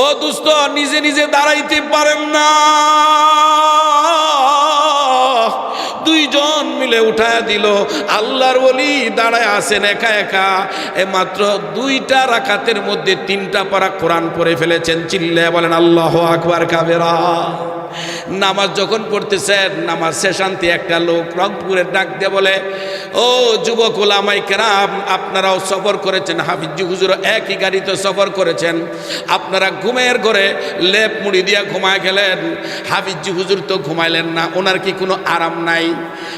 ও দোস্ত, নিজে নিজে দাঁড়াইতে পারেন না, দুইজন মিলে উঠায় দিল। আল্লাহর ওলি দাঁড়ায় আছেন একা একা, মাত্র 2টা রাকাতের মধ্যে 3টা পারা কোরআন পড়ে ফেলেছেন। চিল্লায় বলেন আল্লাহু আকবার কাবেরা। নামাজ যখন পড়তেছেন, নামাজ শেষান্তে একটা লোক রংপুরের ডাক দিয়ে বলে, ও যুবক ওলামায়ে কেরাম, আপনারাও সফর করেছেন, হাফিজি হুজুরও একই গাড়িতে সফর করেছেন, আপনারা ঘুমের ঘরে লেপ মুড়ি দিয়া ঘুমায় গেলেন, হাফিজি হুজুর তো ঘুমাইলেন না, ওনার কি কোনো আরাম নাই?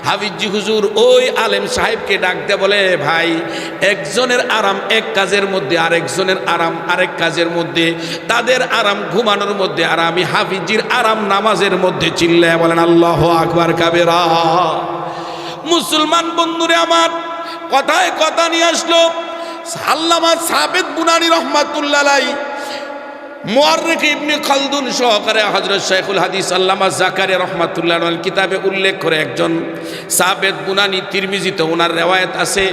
হাফিজি হুজুর ওই আলেম সাহেবকে ডাক দিয়ে বলে, ভাই, একজনের আরাম এক কাজের মধ্যে, আরেকজনের আরাম আরেক কাজের মধ্যে, তাদের আরাম ঘুমানোর মধ্যে, আর আমি হাফিজির আরাম নামাজের মধ্যে। চিল্লায় বলেন আল্লাহু আকবার কাবেরা। মুসলমান বন্ধুরে আমার, কথায় কথা নিয়ে আসলো আল্লামা সাবেত বুনানী রহমাতুল্লাহ আলাইহি, মুআররিখ ইবনে খালদুন সহকারে হযরত শাইখুল হাদিস আল্লামা জাকারিয়া রহমাতুল্লাহ আলাইহির কিতাবে উল্লেখ করে একজন সাবেত বুনানী, তিরমিজিতে ওনার রিওয়ায়াত আছে,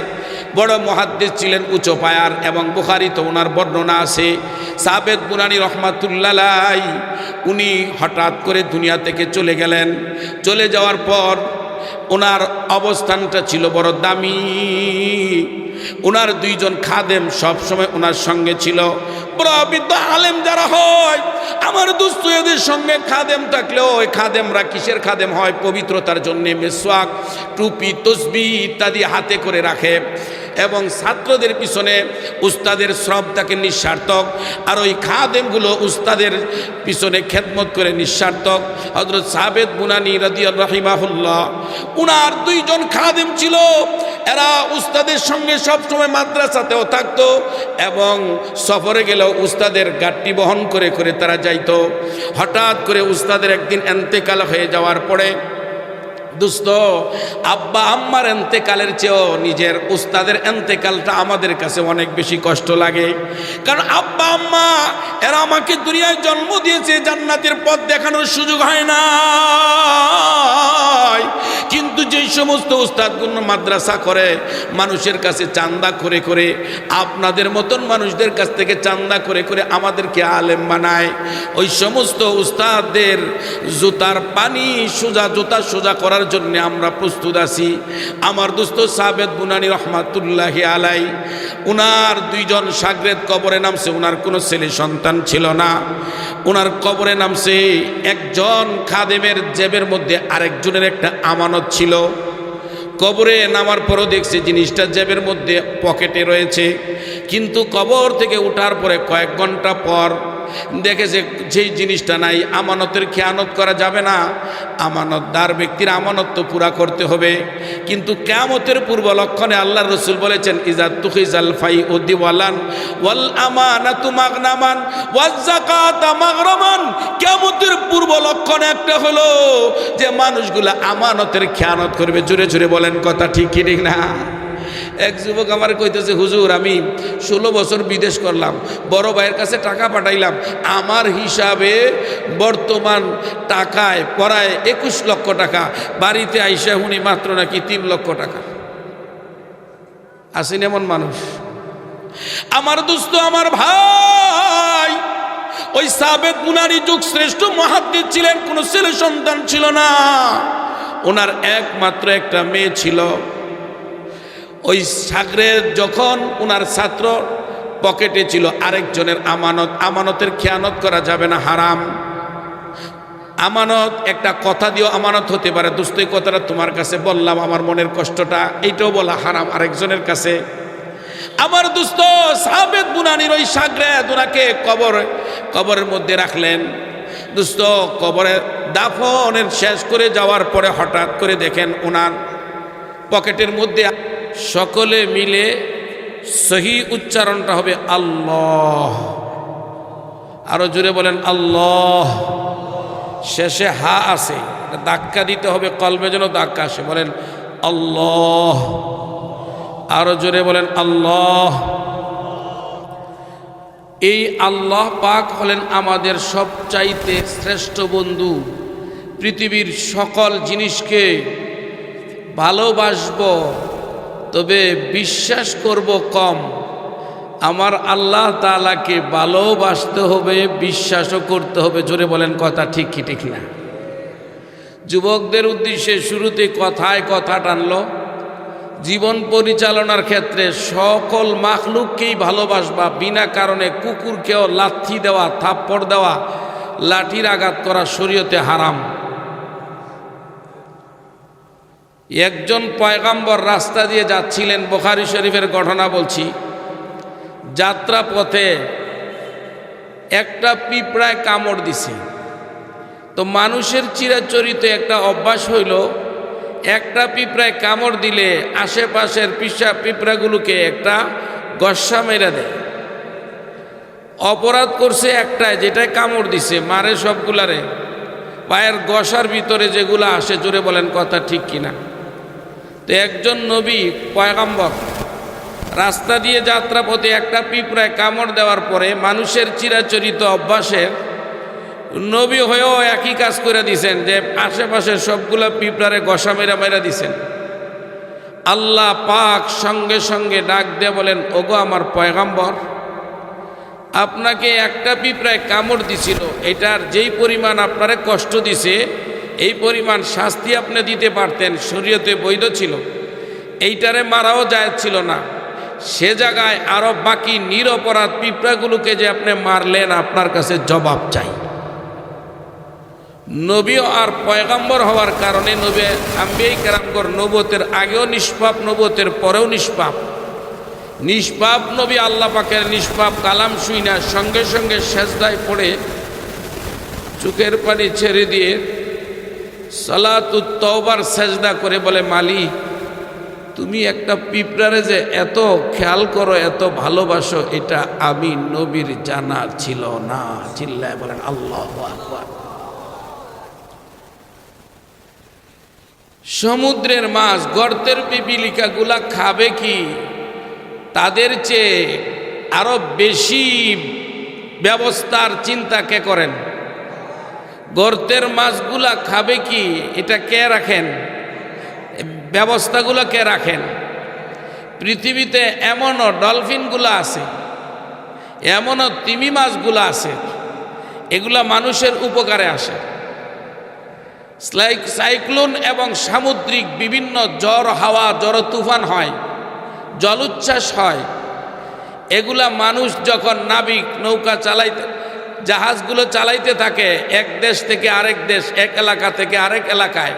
বড় মুহাদ্দিস ছিলেন, উচ্চ পায়ার, এবং বুখারীতে ওনার বর্ণনা আছে। সাবেত বুনানী রহমাতুল্লাহ আলাইহি উনি হঠাৎ করে দুনিয়া থেকে চলে গেলেন। চলে যাওয়ার পর ওনার অবস্থানটা ছিল বড় দামি। ওনার 2জন খাদেম সব সময় ওনার সঙ্গে ছিল। বড় বিদ্য আলেম যারা হয়, আমার দোস্ত, এদের সঙ্গে খাদেম থাকলেও ওই খাদেমরা কিসের খাদেম হয়? পবিত্রতার জন্য মেসওয়াক, টুপি, তসবিহ ইত্যাদি হাতে করে রাখে, এবং ছাত্রদের পিছনে উস্তাদের শ্রদ্ধাকে নিঃস্বার্থক, আর ওই খাদেমগুলো উস্তাদের পিছনে খেদমত করে নিঃস্বার্থক। হযরত সাবেত বুনানী রাদিয়াল্লাহু রাহিমাহুল্লাহ, উনার 2জন খাদেম ছিল, এরা উস্তাদের সঙ্গে সবসময় মাদ্রাসাতেও থাকতো, এবং সফরে গেলেও উস্তাদের গাড়ি বহন করে করে তারা যাইতো। হঠাৎ করে উস্তাদের একদিন ইন্তেকাল হয়ে যাওয়ার পরে, দোস্ত, আব্বা আম্মার এন্তেকালের চেয়েও নিজের উস্তাদের এন্তেকালটা আমাদের কাছে অনেক বেশি কষ্ট লাগে। কারণ আব্বা আম্মা এরা আমাকে দুনিয়ায় জন্ম দিয়েছে, জান্নাতের পথ দেখানোর সুযোগ হয় না, কিন্তু যেই সমস্ত উস্তাদগুলো মাদ্রাসা করে মানুষের কাছে চান্দা করে করে, আপনাদের মতন মানুষদের কাছ থেকে চান্দা করে করে আমাদেরকে আলেম বানায়, ওই সমস্ত উস্তাদদের জুতার পানি সোজা, জুতা সোজা করার জন্য আমরা প্রস্তুত আছি। আমার দোস্ত সাবেত বুনানী রহমাতুল্লাহি আলাইহি, উনার 2জন শাগরেদ কবরে নামছে, উনার কোনো ছেলে সন্তান ছিল না, উনার কবরে নামছে। একজন খাদেমের জেবের মধ্যে আরেকজনের একটা আমানত ছিল। কবরে নামার পরও দেখছে জিনিসটা জেবের মধ্যে পকেটে রয়েছে, কিন্তু কবর থেকে ওঠার পরে কয়েক ঘন্টা পর দেখেছে যেই জিনিসটা নাই। আমানতের খেয়ানত করা যাবে না, আমানতদার ব্যক্তির আমানত তো পুরা করতে হবে, কিন্তু কিয়ামতের পূর্ব লক্ষণে আল্লাহর রাসূল বলেছেন, ইজা তুখিজাল ফাইউ দিওয়ালান ওয়াল আমানাতু মাগনামান ওয়াজ যাকাতা মাগরামান। কিয়ামতের পূর্ব লক্ষণ একটা হলো যে মানুষগুলা আমানতের খেয়ানত করবে। জোরে জোরে বলেন, কথা ঠিক কি ঠিক না? এক যুবক আমার কইতেছে, হুজুর, আমি 16 বছর বিদেশ করলাম, বড় ভাইয়ের কাছে টাকা পাঠাইলাম, আমার হিসাবে বর্তমান টাকায় পড়ায় 21 লক্ষ টাকা, বাড়িতে আইসা হুনি মাত্র নাকি 3 লক্ষ টাকা। আসেন এমন মানুষ? আমার দোস্ত, আমার ভাই, ওই সাবেত বুনানী যুগ শ্রেষ্ঠ মুহাদ্দিস ছিলেন, কোনো ছেলে সন্তান ছিল না, ওনার একমাত্র একটা মেয়ে ছিল। ওই শাগরেদ যখন ওনার ছাত্র পকেটে ছিল আরেকজনের আমানত, আমানতের খেয়ানত করা যাবে না, হারাম। আমানত একটা কথা দিয়েও আমানত হতে পারে। দোস্ত, এই কথাটা তোমার কাছে বললাম, আমার মনের কষ্টটা, এইটাও বলা হারাম আরেকজনের কাছে। আমার দোস্ত সাবেত বুনানীর ওই শাগরেদ, ওনাকে কবরের মধ্যে রাখলেন। দোস্ত, কবরে দাফনের শেষ করে যাওয়ার পরে হঠাৎ করে দেখেন ওনার পকেটের মধ্যে, সকলে মিলে সহি উচ্চারণটা হবে আল্লাহ, আরো জোরে বলেন আল্লাহ। শেষে হা আছে, ধাক্কা দিতে হবে, কলবে যেন ধাক্কা আসে, বলেন আল্লাহ, আরো জোরে বলেন আল্লাহ। এই আল্লাহ পাক হলেন আমাদের সবচাইতে শ্রেষ্ঠ বন্ধু। পৃথিবীর সকল জিনিসকে ভালোবাসব, তবে বিশ্বাস করব কম, আমার আল্লাহ তাআলাকে ভালোবাসতে হবে, বিশ্বাসও করতে হবে। জোরে বলেন কথা ঠিক কি ঠিক না? যুবকদের উদ্দেশ্যে শুরুতে কথায় কথা টানলো, জীবন পরিচালনার ক্ষেত্রে সকল মাখলুককেই ভালোবাসবা, বিনা কারণে কুকুরকেও লাথি দেওয়া, থাপ্পড় দেওয়া, লাঠির আঘাত করা শরীয়তে হারাম। একজন পয়গাম্বর রাস্তা দিয়ে যাচ্ছিলেন, বুখারী শরীফের ঘটনা বলছি। যাত্রা পথে একটা পিঁপড়ায় কামড় দিছে। তো মানুষের চিরাচরিত একটা অভ্যাস হইল, একটা পিঁপড়ায় কামড় দিলে আশেপাশের পিঁপড়াগুলোকে একটা গস্সা মেরে দেয়। অপরাধ করছে একটাই, যেটাই কামড় দিছে, মারে সবগুলারে। পায়ের গসার ভিতরে যেগুলো আসে, জোরে বলেন কথা ঠিক কিনা? তো একজন নবী পয়গাম্বর রাস্তা দিয়ে যাত্রাপথে একটা পিঁপড়ায় কামড় দেওয়ার পরে মানুষের চিরাচরিত অভ্যাসের নবী হয়েও একই কাজ করে দিছেন, যে আশেপাশের সবগুলো পিঁপড়ারে গসা মেরা মেরা দিছেন। আল্লাহ পাক সঙ্গে সঙ্গে ডাক দিয়ে বলেন, ওগো আমার পয়গাম্বর, আপনাকে একটা পিঁপড়ায় কামড় দিছিল, এটার যেই পরিমাণ আপনারে কষ্ট দিছে এই পরিমাণ শাস্তি আপনি দিতে পারতেন, শরীয়তে বৈধ ছিল, এইটারে মারাও জায়েজ ছিল না। সে জায়গায় আরো বাকি নিরপরাধ পিঁপড়াগুলোকে যে আপনি মারলেন, আপনার কাছে জবাব চাই। নবী আর পয়গাম্বর হওয়ার কারণে নবী আম্বিয়ায়ে কেরামগণ নবুয়তের আগেও নিষ্পাপ, নবুয়তের পরেও নিষ্পাপ। নিষ্পাপ নবী আল্লাহ পাকের নিষ্পাপ কালাম শুইনা সঙ্গে সঙ্গে সেজদায় পড়ে চোখের পানি ছেড়ে দিয়ে সালাতুত তওবার সেজদা করে বলে, মালিক তুমি একটা পিঁপড়ারে যে এত খেয়াল করো, এত ভালোবাসো, এটা আমি নবীর জানা ছিল না। চিল্লায় বলেন আল্লাহু আকবার। সমুদ্রের মাছ, গর্তের পিপিলিকাগুলা খাবে কি? তাদের চেয়ে আরো বেশি ব্যবস্থার চিন্তা কে করেন? গর্তের মাছগুলা খাবে কি, এটা কে রাখেন? ব্যবস্থাগুলো কে রাখেন? পৃথিবীতে এমনও ডলফিনগুলো আছে, এমনও তিমি মাছগুলো আছে, এগুলা মানুষের উপকারে আসে। সাইক্লোন এবং সামুদ্রিক বিভিন্ন ঝড় হাওয়া, ঝড় তুফান হয়, জলোচ্ছ্বাস হয়, এগুলা মানুষ যখন নাবিক নৌকা চালাইতে, জাহাজগুলো চালাইতে থাকে এক দেশ থেকে আরেক দেশ, এক এলাকা থেকে আরেক এলাকায়,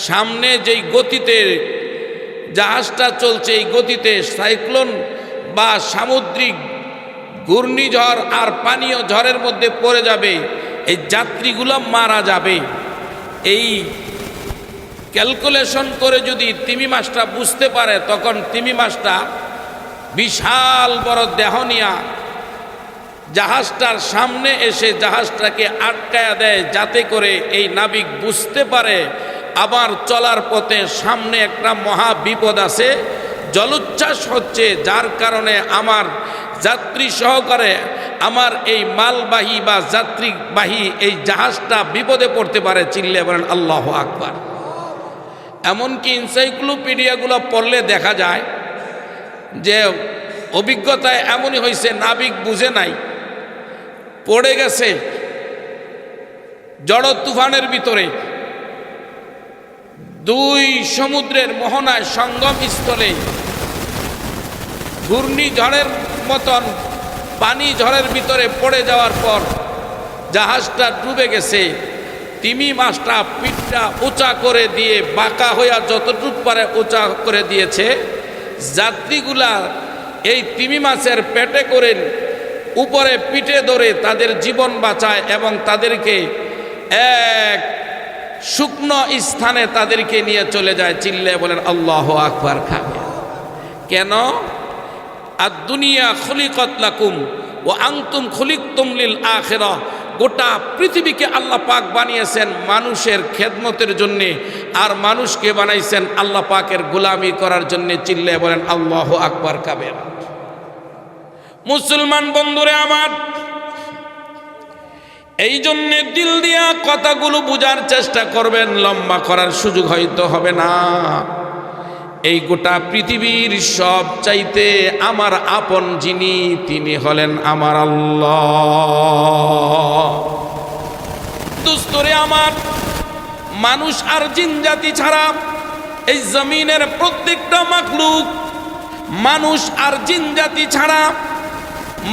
সামনে যেই গতিতে জাহাজটা চলছে, এই গতিতে সাইক্লোন বা সামুদ্রিক ঘূর্ণিঝড় আর পানীয় ঝড়ের মধ্যে পড়ে যাবে, এই যাত্রীগুলো মারা যাবে। এই ক্যালকুলেশন করে যদি তিমি মাছটা বুঝতে পারে, তখন তিমি মাছটা বিশাল বড় দেহ নিয়া জাহাজটার সামনে এসে জাহাজটাকে আটকায়া দেয়, যাতে করে এই নাবিক বুঝতে পারে আবার চলার পথে সামনে একটা মহা বিপদ আছে, জলোচ্ছ্বাস হচ্ছে, যার কারণে আমার যাত্রী সহকারে আমার এই মালবাহী বা যাত্রীবাহী এই জাহাজটা বিপদে পড়তে পারে। চিল্লে বলেন আল্লাহু আকবার। এমনকি এনসাইক্লোপিডিয়াগুলো পড়লে দেখা যায় যে অভিজ্ঞতায় এমনই হয়েছে, নাবিক বুঝে নাই, পড়ে গেছে ঝড় তুফানের ভিতরে, দুই সমুদ্রের মোহনায় সঙ্গম স্থলে ঘূর্ণিঝড়ের মতন পানি ঝড়ের ভিতরে পড়ে যাওয়ার পর জাহাজটা ডুবে গেছে। তিমি মাছটা পিঠটা উঁচা করে দিয়ে বাঁকা হইয়া যতটুকু পারে উঁচা করে দিয়েছে। যাত্রীগুলা এই তিমি মাছের পেটে করে উপরে পিঠে ধরে তাদের জীবন বাঁচায় এবং তাদেরকে এক শুকনো স্থানে তাদেরকে নিয়ে চলে যায়। চিল্লে বলেন আল্লাহু আকবার। খাবে কেন? আর দুনিয়া খুলিকাত লাকুম ওয়া আনতুম খুলিকতুম লিল আখিরাহ। গোটা পৃথিবীকে আল্লাহ পাক বানিয়েছেন মানুষের খেদমতের জন্য, আর মানুষকে বানাইছেন আল্লাহ পাকের গোলামি করার জন্য। চিল্লে বলেন আল্লাহু আকবার। খাবে মুসলমান বন্ধুরে আমার, এই জন্য দিল দিয়া কথাগুলো বুঝার চেষ্টা করবেন, লম্বা করার সুযোগ হয়তো হবে না। এই গোটা পৃথিবীর সব চাইতে আমার আপন যিনি, তিনি হলেন আমার আল্লাহ। দোস্তরে আমার, মানুষ আর জিন জাতি ছাড়া এই জমিনের প্রত্যেকটা মাখলুক, মানুষ আর জিন জাতি ছাড়া,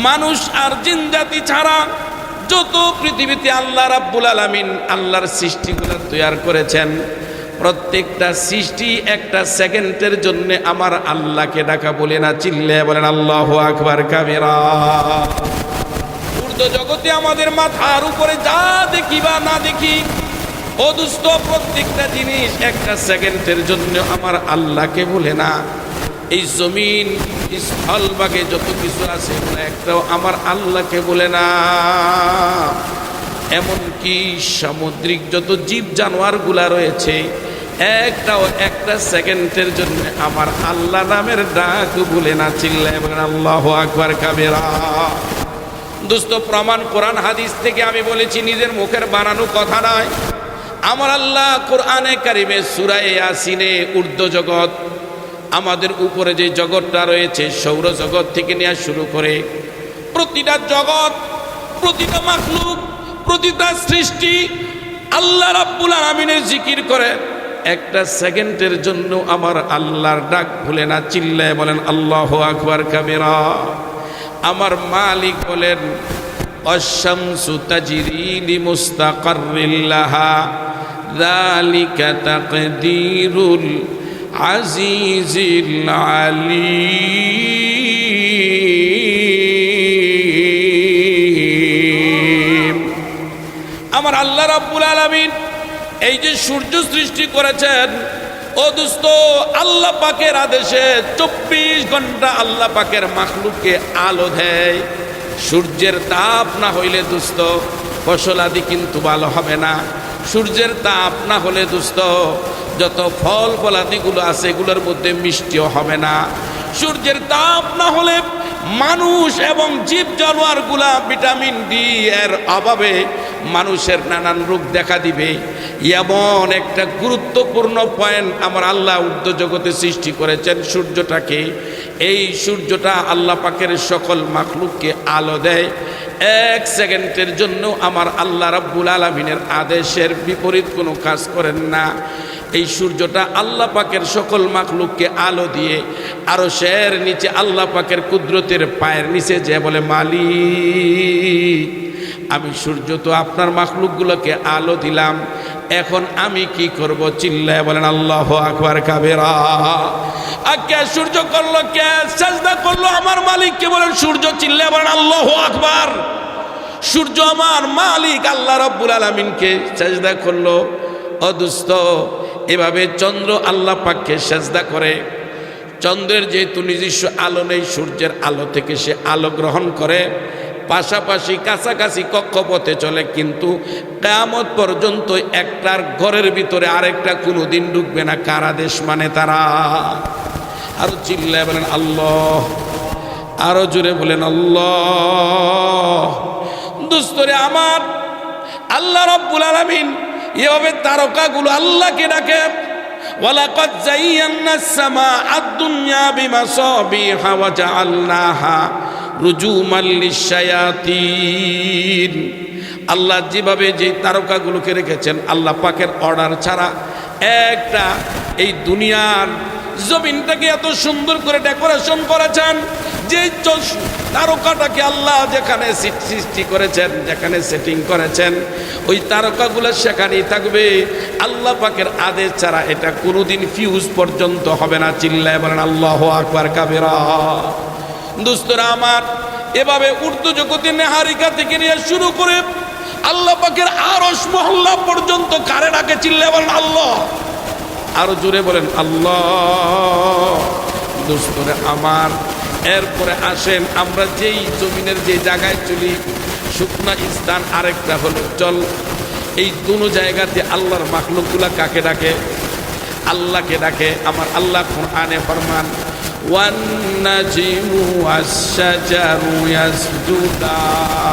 মানুষ আর জিন জাতি ছাড়া যত পৃথিবীতে আল্লাহ রাব্বুল আলামিন আল্লাহর সৃষ্টিগুলো তৈরি করেছেন, প্রত্যেকটা সৃষ্টি একটা সেকেন্ডের জন্য আমার আল্লাহকে ডাকা, বলে না চিল্লে বলেন আল্লাহু আকবার কাবীরা। ঊর্ধ্ব জগতে আমাদের মাথার উপরে যা দেখি বা না দেখি, ও দুস্থ, প্রত্যেকটা জিনিস একটা সেকেন্ডের জন্য আমার আল্লাহকে বলে না। এই জমিন স্থলভাগে যত কিছু আছে একটাও আমার আল্লাহকে বলে না। এমনকি সামুদ্রিক যত জীব জানোয়ারগুলা রয়েছে, একটাও একটা সেকেন্ডের জন্য আমার আল্লাহ নামের ডাক বলে না, চিল্লায় বলেন আল্লাহু আকবার কাবীরা। দোস্ত, প্রমাণ কোরআন হাদিস থেকে আমি বলেছি, নিজের মুখের বানানো কথা নয়। আমার আল্লাহ কোরআনে কারিমে সূরা ইয়াসিনে ঊর্ধ্ব জগৎ, আমাদের উপরে যে জগৎটা রয়েছে, সৌরজগৎ থেকে নেওয়া শুরু করে প্রতিটা জগৎ, প্রতিটা মাখলুক, প্রতিটা সৃষ্টি আল্লাহ রাব্বুল আলামিনের জিকির করে। একটা সেকেন্ডের জন্য আমার আল্লাহর ডাক ভুলে না, চিল্লায় বলেন আল্লাহু আকবার কাবীরা। আমার মালিক বলেন, আশ-শামসু তাজরি লিমুস্তাকাররিল লাহা যালিকা তাকদীরুল আজিজিল আলীম। আমার আল্লাহ রাব্বুল আলামিন এই যে সূর্য সৃষ্টি করেছেন, ও দোস্ত, আল্লাহ পাকের আদেশে 24 ঘন্টা আল্লাহ পাকের মাখলুককে আলো দেয়। সূর্যের তাপ না হইলে দোস্ত ফসল আদি কিন্তু ভালো হবে না। সূর্যের তাপ না হলে দোস্ত যত ফল ফলাদিগুলো আছে এগুলোর মধ্যে মিষ্টিও হবে না। সূর্যের তাপ না হলে মানুষ এবং জীব জানোয়ারগুলা ভিটামিন ডি এর অভাবে মানুষের নানান রোগ দেখা দিবে। এমন একটা গুরুত্বপূর্ণ পয়েন্ট আমার আল্লাহ ঊর্ধ্ব জগতে সৃষ্টি করেছেন সূর্যটাকে। এই সূর্যটা আল্লাহ পাকের সকল মাখলুককে আলো দেয়। এক সেকেন্ডের জন্য আমার আল্লাহ রাব্বুল আলামিনের আদেশের বিপরীত কোনো কাজ করেন না। এই সূর্যটা আল্লাহ পাকের সকল মাখলুককে আলো দিয়ে আরশের নিচে আল্লাহ পাকের কুদরতের পায়ের নিচে যে বলে, মালিক, আমি সূর্য তো আপনার মাখলুকগুলোকে আলো দিলাম, এখন আমি কি করব? চিল্লায় বলেন আল্লাহু আকবার কাবীরা। আর কে সূর্য করলো? কে সাজদা করলো? আমার মালিককে বলেন সূর্য। চিল্লায় বলেন আল্লাহু আকবার। সূর্য আমার মালিক আল্লাহ রাব্বুল আলামিনকে সাজদা করলো। ও দোস্ত, এভাবে চন্দ্র আল্লাহ পাককে সাজদা করে। চন্দ্রের যেহেতু নিজস্ব আলো নেই, সূর্যের আলো থেকে সে আলো গ্রহণ করে। পাশাপাশি কাছাকাছি কক্ষপথে চলে, কিন্তু কিয়ামত পর্যন্ত একটার ঘরের ভিতরে আরেকটা কোনোদিন ঢুকবে না। কার আদেশ মানে? তারা। আরো চিল্লায় বলেন আল্লাহ, আরো জোরে বলেন আল্লাহ। দোস্তরে আমার, আল্লাহ রাব্বুল আলামিন এভাবে তারকাগুলো আল্লাহকে ডাকে। ওয়ালাকাদ যায়্যানাস সামাআদ দুনিয়া বিমাসাবিহা ওয়া জাআলনাহা রুজুমান লিশ-শায়াতিন। আল্লাহ যেভাবে যে তারকাগুলোকে রেখেছেন আল্লাহ পাকের অর্ডার ছাড়া, একটা এই দুনিয়ার জমিনটাকে এত সুন্দর করে ডেকোরেশন করেছেন যে তারকাটাকে আল্লাহ যেখানে সৃষ্টি করেছেন, যেখানে সেটিং করেছেন, ওই তারকাগুলো সেখানেই থাকবে। আল্লাহ পাকের আদেশ ছাড়া এটা কোনোদিন ফিউজ পর্যন্ত হবে না। চিল্লায় বলেন আল্লাহু আকবার কাবীরা। দোস্তরা আমার, এভাবে উর্দু জগতে নেহারিকা থেকে নিয়ে শুরু করে আল্লাহ পাকের আরশ মহল্লা পর্যন্ত কারে ডাকে? চিল্লায় বলেন আল্লাহ। আরো জোরে বলেন আল্লাহ। দোস্তরে আমার, এরপরে আসেন আমরা যেই জমিনের যে জায়গায় চলি, শুকনা স্থান আরেকটা হলো জল। এই দুনো জায়গাতে আল্লাহর মাখলুকগুলা কাকে ডাকে? আল্লাহকে ডাকে। আমার আল্লাহ কোরআনে ফরমান, ওয়ান নাজমু ওয়াশ-শাজারু ইয়াসজুদান।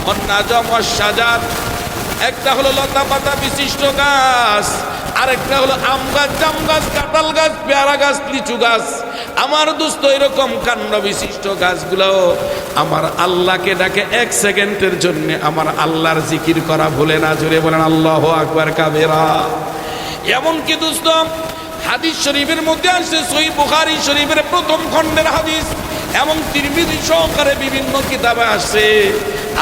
ওয়ান নাজমু ওয়াশ-শাজার, একটা হলো লতা পাতা বিশিষ্ট গাছ, আরেকটা হলো আম গাছ, জাম গাছ, কাঁঠাল গাছ, পেয়ারা গাছ, লিচু গাছ। আমার দোস্ত এরকম কাণ্ড বিশিষ্ট গাছগুলো আমার আল্লাহকে ডাকে 1 সেকেন্ডের জন্য আমার আল্লাহর জিকির করা ভুলে না। জোরে বলেন আল্লাহু আকবার কাবীরা। এমনকি দোস্ত হাদিস শরীফের মধ্যে আছে, সহিহ বুখারী শরীফের প্রথম খণ্ডের হাদিস এবং তিরমিজি সহকারে বিভিন্ন কিতাবে আসে,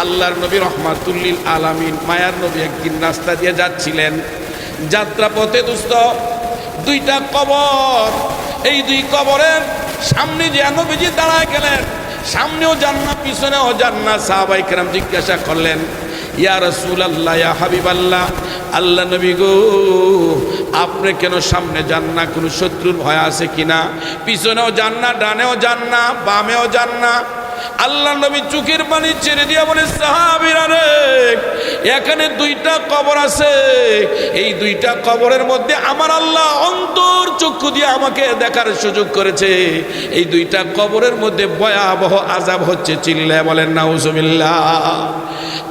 আল্লাহর নবী রাহমাতুল লিল আলামিন মায়ার নবী একদিন রাস্তা দিয়ে যাচ্ছিলেন। যাত্রা পথে দোস্ত 2টা কবর, এই 2 কবরের সামনে যে নবীজি দাঁড়ায় গেলেন, সামনেও জান্নাত পিছনেও জান্নাত। সাহাবায়ে কেরাম জিজ্ঞাসা করলেন, ইয়া রাসূলুল্লাহ, ইয়া হাবিবাল্লাহ, আল্লাহ নবী গো, আপনি কেন সামনে যান না? কোনো শত্রুর ভয় আছে কিনা? পিছনেও যান না, ডানেও যান না, বামেও যান না। আল্লাহ নবী চোখের পানি ছেড়ে দিয়ে বলে, সাহাবীরা রে, এখানে 2টা কবর আছে, এই 2টা কবরের মধ্যে আমার আল্লাহ অন্তর চক্ষু দিয়ে আমাকে দেখার সুযোগ করেছে। এই 2টা কবরের মধ্যে ভয়াবহ আযাব হচ্ছে। চিল্লায় বলেন নাউজুবিল্লাহ।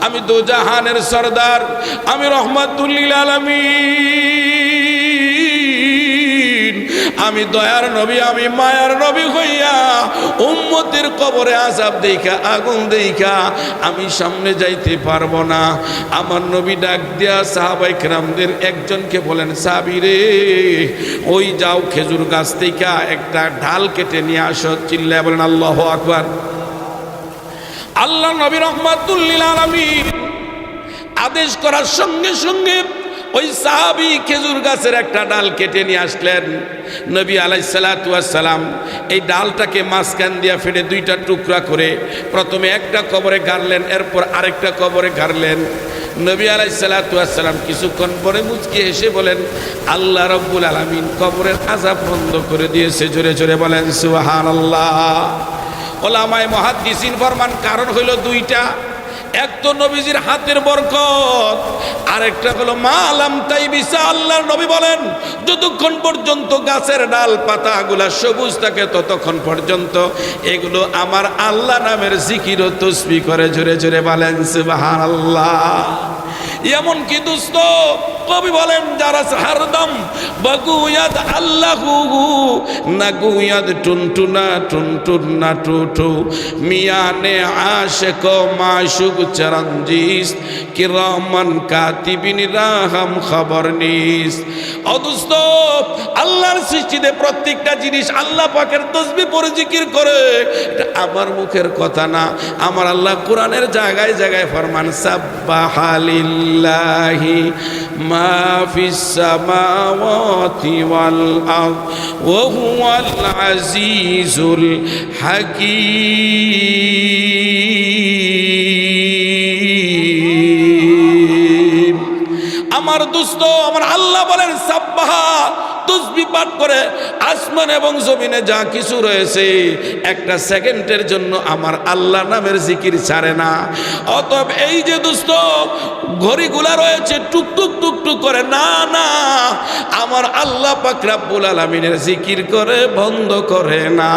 আমি দোজাহানের সরদার, আমি রহমাতুল লিল আলামিন, আমি দয়ার নবী, আমি মায়ার নবী হইয়া উম্মতের কবরে আযাব দেইখা, আগুন দেইখা আমি সামনে যাইতে পারবো না। আমার নবী ডাক দিয়া সাহাবায়ে কেরামদের একজনকে বলেন, সাহাবী রে, ওই যাও খেজুর গাছ থেকে একটা ঢাল কেটে নিয়ে আসো। চিল্লায় বলেন আল্লাহু আকবার। আল্লাহ নবী রাহমাতুল লিল আলামিন আদেশ করার সঙ্গে সঙ্গে ওই সাহাবী খেজুর গাছের একটা ডাল কেটে নিয়ে আসলেন। নবী আলাইহিস সালাতু ওয়াস সালাম এই ডালটাকে মাঝখান দিয়া ফেটে 2টা টুকরা করে প্রথমে একটা কবরে গাড়লেন, এরপর আরেকটা কবরে গাড়লেন। নবী আলাইহিস সালাতু ওয়াস সালাম কিছুক্ষণ পরে মুচকি হেসে বলেন, আল্লাহ রাব্বুল আলামিন কবরের আযাব বন্ধ করে দিয়েছে। জোরে জোরে বলেন সুবহানাল্লাহ। ওলামায়ে মুহাদ্দিসিন ফরমান, কারণ হইল 2টা। এক তো নবীজির হাতের বরকত, আরেকটা হলো মালাম তাইবিসা। আল্লাহর নবী বলেন, যতক্ষণ পর্যন্ত গাছের ডাল পাতাগুলা সবুজ থাকে ততক্ষণ পর্যন্ত এগুলো আমার আল্লাহ নামের জিকির ও তাসবিহ করে। জোরে জোরে বলেন সুবহানাল্লাহ। এমনকি দোস্ত কবি বলেন, যারা হারদম বগুয়াদ আল্লাহু নাগুয়াদ টুনটুনা টুনটুনা টুটু মিয়ানে আশিক মাশুক চরঞ্জিস কিরামান কাতিবিন রাহম খবর নিস। ও দোস্ত, আল্লাহর সৃষ্টিতে প্রত্যেকটা জিনিস আল্লাহ পাকের তাসবিহ পড়ে জিকির করে। এটা আমার মুখের কথা না, আমার আল্লাহ কোরআনের জায়গায় জায়গায় ফরমান, সাব্বাহালিল্লাহি মা ফিস সামাওয়াতি ওয়াল আরদ ওয়া হুয়াল আজিজুল হাকীম। আমার দোস্ত, আমার আল্লাহ বলেন সাব্বাহা, তাসবিহ পাঠ করে আসমান এবং জমিনে যা কিছু রয়েছে 1টা সেকেন্ডের জন্য আমার আল্লাহ নামের জিকির ছাড়ে না। অতএব এই যে দোস্ত ঘড়িগুলা রয়েছে টুকটুক টুকটুক করে, না না, আমার আল্লাহ পাক রব্বুল আলামিনের জিকির করে বন্ধ করে না।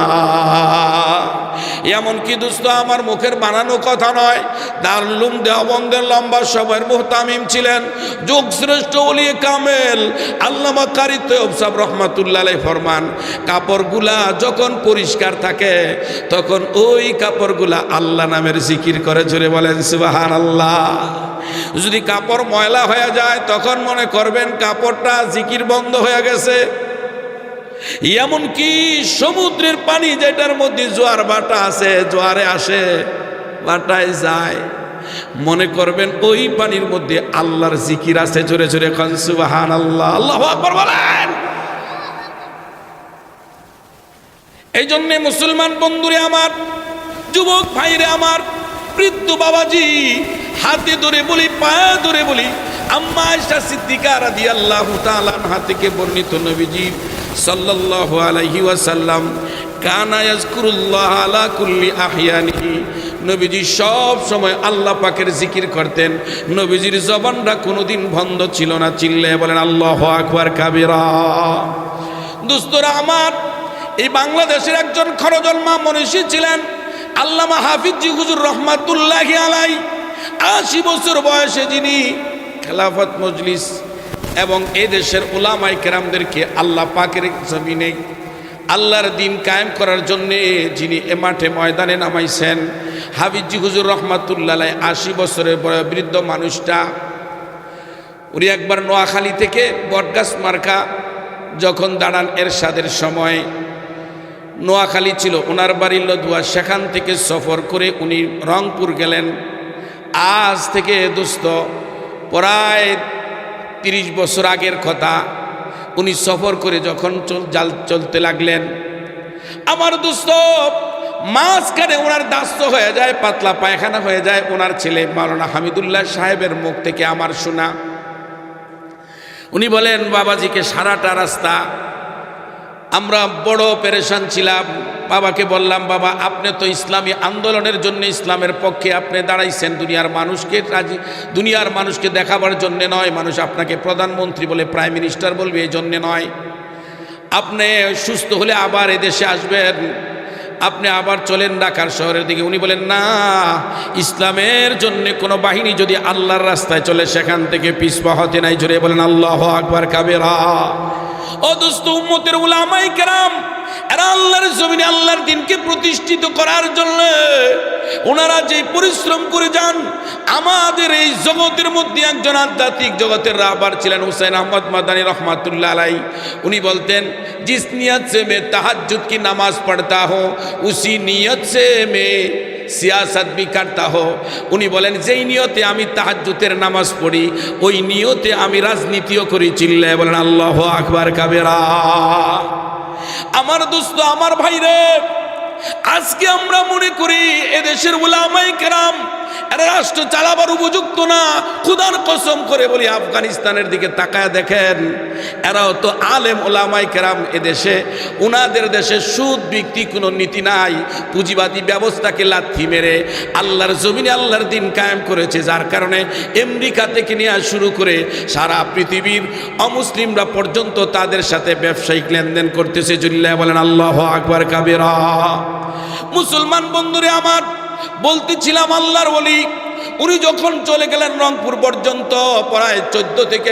এমনকি দোস্ত আমার মুখের বানানো কথা নয়, দারুল উলুম দেওবন্দের লম্বা সময়ের মুহতামিম ছিলেন যুগশ্রেষ্ঠ ওলিয়ে কামেল আল্লামা কারি তৈয়ব সাহেব রহমাতুল্লাহ আলাইহি ফরমান, কাপড়গুলা যখন পরিষ্কার থাকে তখন ওই কাপড়গুলা আল্লাহ নামের জিকির করে। জোরে বলেন সুবহানাল্লাহ। যদি কাপড় ময়লা হয়ে যায় তখন মনে করবেন কাপড়টা জিকির বন্ধ হয়ে গেছে। এমনকি সমুদ্রের পানি যেটার মধ্যে জোয়ার ভাটা আছে, জোয়ারে আসে ভাটায় যায়, মনে করবেন ওই পানির মধ্যে আল্লাহর জিকির আছে। জোরে জোরে কোন সুবহানাল্লাহ, আল্লাহু আকবার বলেন। এই জন্য মুসলমান বন্ধুরে আমার, যুবক ভাইরে আমার, বৃদ্ধ বাবাজি, হাতে ধরে বলি, পায়ে ধরে বলি, আম্মা আয়েশা সিদ্দিকা রাদিয়াল্লাহু তাআলা আনহা থেকে বর্ণিত, নবীজি সাল্লাল্লাহু আলাইহি ওয়াসাল্লাম কানা ইয়াজকুরুল্লাহ আলা কুল্লি আহইয়ানিহি, নবীজি সব সময় আল্লাহ পাকের জিকির করতেন। নবীজির জবানটা কোনোদিন বন্ধ ছিল না। চিল্লায়ে বলেন আল্লাহু আকবার কাবীরা। দোস্তরা আমার, এই বাংলাদেশের একজন খরজন্মা মনীষী ছিলেন আল্লামা হাফিজি হুজুর রহমাতুল্লাহি আলাইহি। 80 বছর বয়সে যিনি খেলাফত মজলিস এবং এই দেশের উলামায়ে কেরামদেরকে আল্লাহ পাকের জমিনে আল্লাহর দিন কায়েম করার জন্যে যিনি এ মাঠে ময়দানে নামাইছেন, হাফিজি হুজুর রহমাতুল্লাহ আলাইহি ৮০ বছরের বৃদ্ধ মানুষটা, উনি একবার নোয়াখালী থেকে বটগাছ মার্কা যখন দাঁড়ান এরশাদের সময়, নোয়াখালী ছিল ওনার বাড়ি লদুয়া, সেখান থেকে সফর করে উনি রংপুর গেলেন। আজ থেকে দোস্ত প্রায় ৩০ বছর আগের কথা। উনি সফর করে যখন চলতে লাগলেন, আমার দোস্ত মাঝখানে ওনার দাস্ত হয়ে যায়, পাতলা পায়খানা হয়ে যায়। ওনার ছেলে মাওলানা হামিদুল্লাহ সাহেবের মুখ থেকে আমার শোনা, উনি বলেন বাবাজিকে সারাটা রাস্তা আমরা বড় পেরেশান ছিলাম। বাবাকে বললাম, বাবা আপনি তো ইসলামী আন্দোলনের জন্য, ইসলামের পক্ষে আপনি দাঁড়াইছেন, দুনিয়ার মানুষকে দেখাবার জন্য নয়। মানুষ আপনাকে প্রধানমন্ত্রী বলে, প্রাইম মিনিস্টার বলবে, এই জন্যে নয়। আপনি সুস্থ হলে আবার এদেশে আসবেন, আপনি আবার চলেন ঢাকার শহরের দিকে। উনি বলেন, না, ইসলামের জন্য কোনো বাহিনী যদি আল্লাহর রাস্তায় চলে সেখান থেকে পিছপা হতে নাই। জোরে বলেন আল্লাহু আকবার কাবেরা। ও দোস্ত, উম্মতের উলামায়ে কেরাম এরা আল্লাহর জমিনে আল্লাহর দিনকে প্রতিষ্ঠিত করার জন্য ওনারা যে পরিশ্রম করে যান। আমাদের এই জগতের মধ্যে একজন আধ্যাত্মিক জগতের রাহবার ছিলেন হুসাইন আহমদ মাদানী রহমাতুল্লাহ আলাইহি। উনি বলতেন, जिस नियत से मैं तहज्जुद की नमाज पढ़ता हूँ उसी नियत से मैं সিয়াসত বি করতা হো। উনি বলেন, যেই নিয়তে আমি তাহাজ্জুদের নামাজ পড়ি ওই নিয়তে আমি রাজনীতিও করি। চিল্লায় বলেন আল্লাহু আকবার কাবেরা। আমার দোস্ত, আমার ভাইরে, আজকে আমরা মনে করি এদেশের উলামায়ে কেরাম এরা রাষ্ট্র চালাবার উপযুক্ত না। খুদার কসম করে বলি, আফগানিস্তানের দিকে তাকায় দেখেন, এরাও তো আলেম উলামায়ে কেরাম। এদেশে ওনাদের দেশে সুদ ভিত্তিক কোনো নীতি নাই, পুঁজিবাদী ব্যবস্থাকে লাথি মেরে আল্লাহর জমিনে আল্লাহর দিন কায়েম করেছে। যার কারণে আমেরিকা থেকে নিয়ে শুরু করে সারা পৃথিবীর অমুসলিমরা পর্যন্ত তাদের সাথে ব্যবসায়িক লেনদেন করতেছে। জুল্লাহ বলেন আল্লাহু আকবার কাবেরা। মুসলমান বন্ধুরে আমার, বলতেছিলাম আল্লাহর ওলি উনি যখন চলে গেলেন রংপুর পর্যন্ত, প্রায় 14 থেকে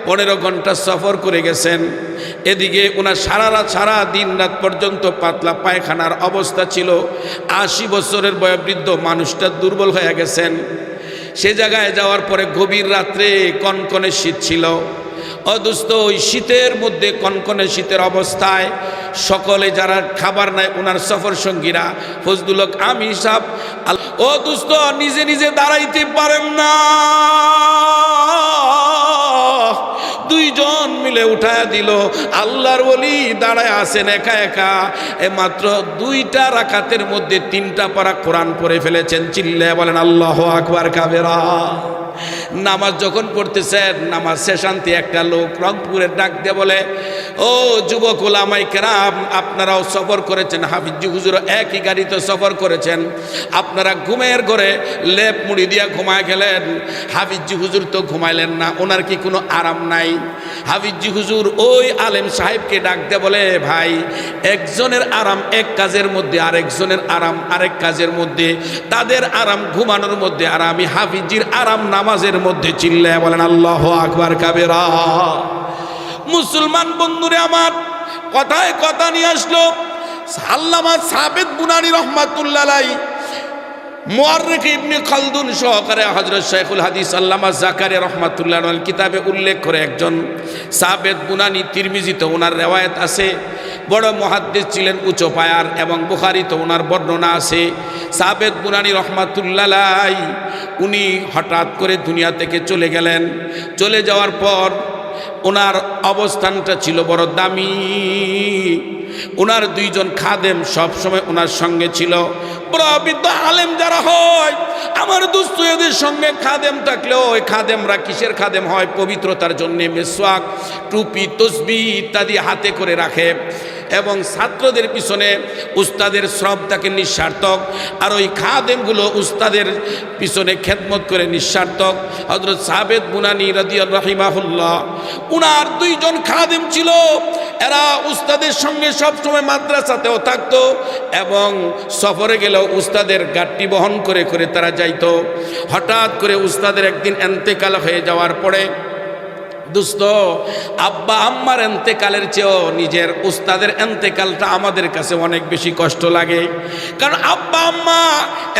15 ঘন্টা সফর করে গেছেন। এদিকে ওনার সারা দিন রাত পর্যন্ত পাতলা পায়খানার অবস্থা ছিল। 80 বছরের বয়োবৃদ্ধ মানুষটা দুর্বল হয়ে গেছেন। সে জায়গায় যাওয়ার পরে গভীর রাত্রে কনকনে শীত ছিল। অদুস্ত ওই শীতের মধ্যে, কনকনে শীতের অবস্থায় সকলে যারা খাবার নেয় ওনার সফর সঙ্গীরা, ফজলুল হক আমি সাহেব, ও দুস্ত নিজে নিজে দাঁড়াইতে পারেন না, দুইজন মিলে উঠায় দিল। আল্লাহর ওলি দাঁড়ায় আছেন একা একা, মাত্র 2টা রাকাতের মধ্যে 3টা পারা কোরআন পড়ে ফেলেছেন। চিল্লায় বলেন আল্লাহু আকবার কাবেরা। নামাজ যখন পড়তেছেন, নামাজ শেষান্তে একটা লোক রংপুরের ডাক দিয়ে বলে, ও যুবক উলামায়ে কেরাম, আপনারাও সফর করেছেন, হাফিজি হুজুর একই গাড়িতে সফর করেছেন, আপনারা ঘুমের ঘরে লেপ মুড়ি দিয়া ঘুমায় গেলেন, হাফিজি হুজুর তো ঘুমাইলেন না, ওনার কি কোনো আরাম নাই? হাফিজি হুজুর ওই আলেম সাহেবকে ডাক দিয়ে বলে, ভাই, একজনের আরাম এক কাজের মধ্যে, আরেকজনের আরাম আরেক কাজের মধ্যে, তাদের আরাম ঘুমানোর মধ্যে, আর আমি হাফিজির আরাম নামাজের মধ্যে। চিল্লায় বলেন আল্লাহু আকবার কাবেরা। মুসলমান বন্ধুরে আমার, কথায় কথা নিয়ে আসলো আল্লামা সাবেত বুনানী রহমাতুল্লাহ আলাইহি, মুআররিখ ইবনে খালদুন সহকারে হযরত শাইখুল হাদিস আল্লামা জাকারিয়া রহমাতুল্লাহ আলাইহির কিতাবে উল্লেখ করে একজন সাবেত বুনানী, তিরমিজিতে ওনার রেওয়ায়েত আছে, বড় মুহাদ্দিস ছিলেন, উঁচু পায়ার, এবং বুখারীতে ওনার বর্ণনা আছে। সাবেত বুনানী রহমাতুল্লাহ আলাইহি উনি হঠাৎ করে দুনিয়া থেকে চলে গেলেন। চলে যাওয়ার পর ওনার অবস্থানটা ছিল বড় দামি। ওনার 2 জন খাদেম সব সময় ওনার সঙ্গে ছিল। বড় বিদ্য আলেম যারা হয়, আমার দোস্ত, এদের সঙ্গে খাদেম থাকলেও ওই খাদেমরা কিসের খাদেম হয়? পবিত্রতার জন্য মেসওয়াক, টুপি, তসবিহ ইত্যাদি হাতে করে রাখে, এবং ছাত্রদের পিছনে উস্তাদের শ্রদ্ধাকে নিঃস্বার্থক, আর ওই খাদেমগুলো উস্তাদের পিছনে খেদমত করে নিঃস্বার্থক। হযরত সাবেত বুনানী রাদিয়াল্লাহু রাহিমাহুল্লাহ, উনার 2 জন খাদেম ছিল। এরা উস্তাদের সঙ্গে সবসময় মাদ্রাসাতেও থাকতো, এবং সফরে গেলেও উস্তাদের গাড়ি বহন করে করে তারা যাইতো। হঠাৎ করে উস্তাদের একদিন ইন্তেকাল হয়ে যাওয়ার পরে দোস্ত, আব্বা আম্মার এন্তেকালের চেয়েও নিজের উস্তাদের এন্তেকালটা আমাদের কাছে অনেক বেশি কষ্ট লাগে। কারণ আব্বা আম্মা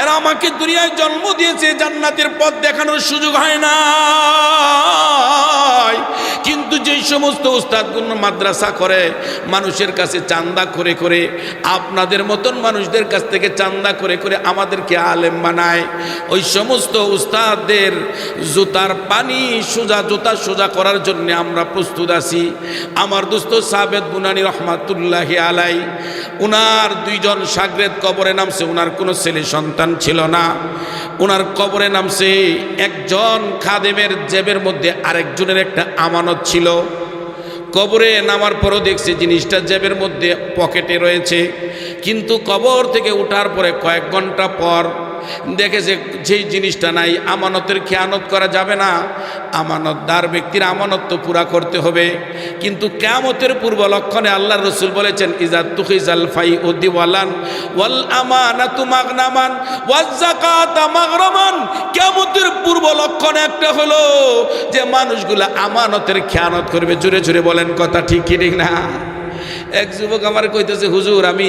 এরা আমাকে দুনিয়ায় জন্ম দিয়েছে, জান্নাতের পথ দেখানোর সুযোগ হয় না। কিন্তু যেই সমস্ত উস্তাদগুলো মাদ্রাসা করে মানুষের কাছে চান্দা করে করে, আপনাদের মতন মানুষদের কাছ থেকে চান্দা করে করে আমাদেরকে আলেম বানায়, ওই সমস্ত উস্তাদদের জুতার পানি সোজা, জুতা সোজা করার জন্য আমরা প্রস্তুত আছি। আমার দোস্ত সাবেদ বুনানি রহমাতুল্লাহি আলাই, উনার দুইজন শাগরেদ কবরে নামছে, উনার কোনো ছেলে সন্তান ছিল না। উনার কবরে নামছে, একজন খাদেমের জেবের মধ্যে আরেকজনের একটা আমানত ছিল। কবরে নামার পরও দেখছে জিনিসটা জেবের মধ্যে পকেটে রয়েছে, কিন্তু কবর থেকে ওঠার পরে কয়েক ঘন্টা পর দেখেছে যেই জিনিসটা নাই। আমানতের খেয়ানত করা যাবে না, আমানতদার ব্যক্তির আমানত তো পুরা করতে হবে। কিন্তু কিয়ামতের পূর্ব লক্ষণে আল্লাহর রাসূল বলেছেন, ইজা তুখিজাল ফাইউ দিওয়ালান ওয়াল আমানাতু মাগনামান ওয়াজ যাকাতা মাগরামান। কিয়ামতের পূর্ব লক্ষণ একটা হলো যে মানুষগুলো আমানতের খেয়ানত করবে। জোরে জোরে বলেন, কথা ঠিক কি ঠিক না? এক যুবক আমার কইতেছে, হুজুর আমি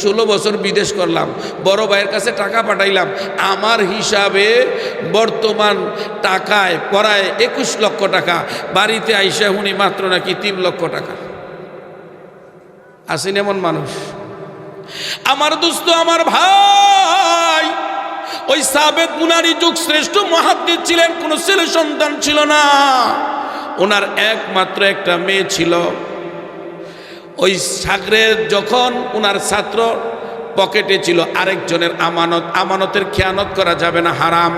16 বছর বিদেশ করলাম, বড় ভাইয়ের কাছে টাকা পাঠাইলাম, আমার হিসাবে বর্তমান টাকায় পড়ায় 21 লক্ষ টাকা, বাড়িতে আইসা হুনি মাত্র নাকি 3 লক্ষ টাকা। আসেন এমন মানুষ? আমার দোস্ত, আমার ভাই, ওই সাবেদ বুনানি যুগ শ্রেষ্ঠ মুহাদ্দিস ছিলেন, কোনো ছেলে সন্তান ছিল না, ওনার একমাত্র একটা মেয়ে ছিল। ওই শাগরেদ যখন ওনার ছাত্র পকেটে ছিল আরেকজনের আমানত, আমানতের খেয়ানত করা যাবে না, হারাম।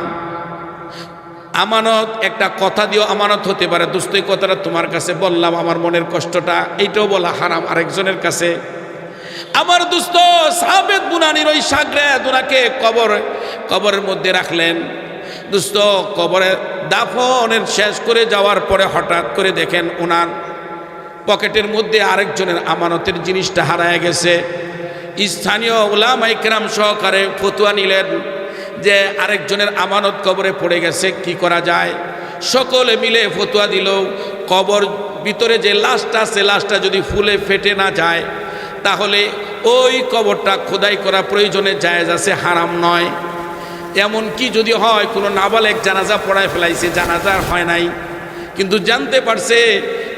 আমানত একটা কথা দিও আমানত হতে পারে, দোস্ত এই কথাটা তোমার কাছে বললাম, আমার মনের কষ্টটা, এইটাও বলা হারাম আরেকজনের কাছে। আমার দোস্ত সাবেদ বুনানির ওই শাগরেদ ওনাকে কবরের মধ্যে রাখলেন। দোস্ত কবরে দাফনের শেষ করে যাওয়ার পরে হঠাৎ করে দেখেন ওনার পকেটের মধ্যে আরেকজনের আমানতের জিনিসটা হারায় গেছে। স্থানীয় উলামা ইকরাম সহকারে ফতোয়া নিলেন যে আরেকজনের আমানত কবরে পড়ে গেছে, কি করা যায়? সকলে মিলে ফতোয়া দিল, কবর ভিতরে যে লাশটা আছে, লাশটা যদি ফুলে ফেটে না যায় তাহলে ওই কবরটা খোদাই করা প্রয়োজনে জায়েজ আছে, হারাম নয়। এমন কি যদি হয় কোনো নাবালেগ জানাজা পড়ায় ফেলাইছে, জানাজার হয় নাই, কিন্তু জানতে পারছে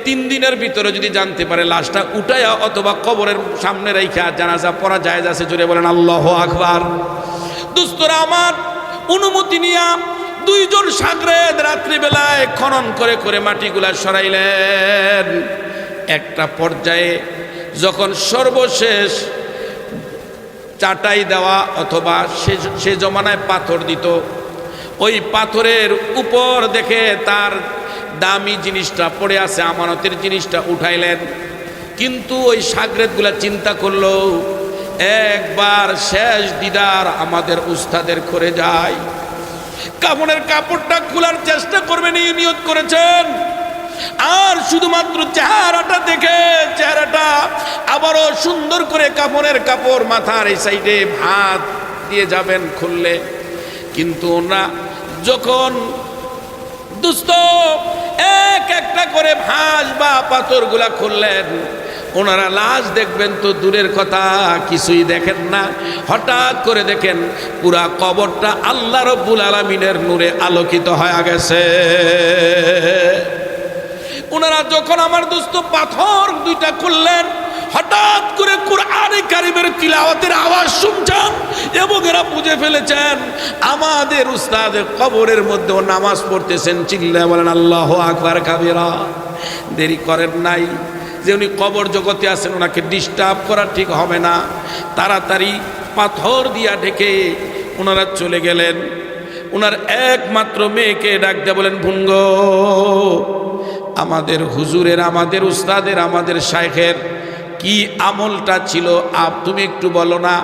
3 দিনের ভিতরে যদি জানতে পারে লাশটা উঠায়া অথবা কবরের সামনে রাইখা জানাজা পড়া জায়েজ আছে। জোরে বলেন আল্লাহু আকবার। দোস্তরা আমার, অনুমতি নিয়া দুইজন শাগরেদ রাত্রিবেলায় খনন করে করে মাটিগুলা সরাইলেন। একটা পর্যায়ে যখন সর্বশেষ চাটাই দেওয়া অথবা সে জমানায় পাথর দিত, ওই পাথরের উপর দেখে তার দামি জিনিসটা পড়ে আছে, আমানতের জিনিসটা উঠাইলেন। কিন্তু ওই শাগরেদগুলা চিন্তা করলো, একবার শেষ দিদার আমাদের উস্তাদের করে যায়, কাফনের কাপড়টা খোলার চেষ্টা করবেন এই নিয়ত করেছেন। আর শুধুমাত্র চেহারাটা দেখে, চেহারাটা আবারও সুন্দর করে কাফনের কাপড় মাথার এই সাইডে ভাত দিয়ে যাবেন খুললে। কিন্তু ওরা যখন দোস্ত এক একটা করে ভাঁজ বা পাথরগুলা খুললেন, ওনারা লাশ দেখবেন তো দূরের কথা, কিছুই দেখেন না। হঠাৎ করে দেখেন পুরা কবরটা আল্লাহ রব্বুল আলামিনের নূরে আলোকিত হয়ে গেছে। ওনারা যখন আমার দোস্ত পাথর দুইটা খুললেন, হঠাৎ করে কুরআনে কারীমের তিলাওয়াতের আওয়াজ শুনছেন এবং এরা বুঝে ফেলেছেন আমাদের উস্তাদ কবরের মধ্যেও নামাজ পড়তেছেন। চিল্লায় বলেন আল্লাহু আকবার কাবীরা। দেরি করেন নাই, যে উনি কবর জগতে আছেন, ওনাকে ডিস্টার্ব করা ঠিক হবে না। তাড়াতাড়ি পাথর দিয়া ঢেকে ওনারা চলে গেলেন। ওনার একমাত্র মেয়েকে ডাক দিয়ে বলেন, ভুঙ্গ, আমাদের হুজুরের, আমাদের উস্তাদের, আমাদের শাইখের কি আমলটা ছিল তুমি একটু বলো না।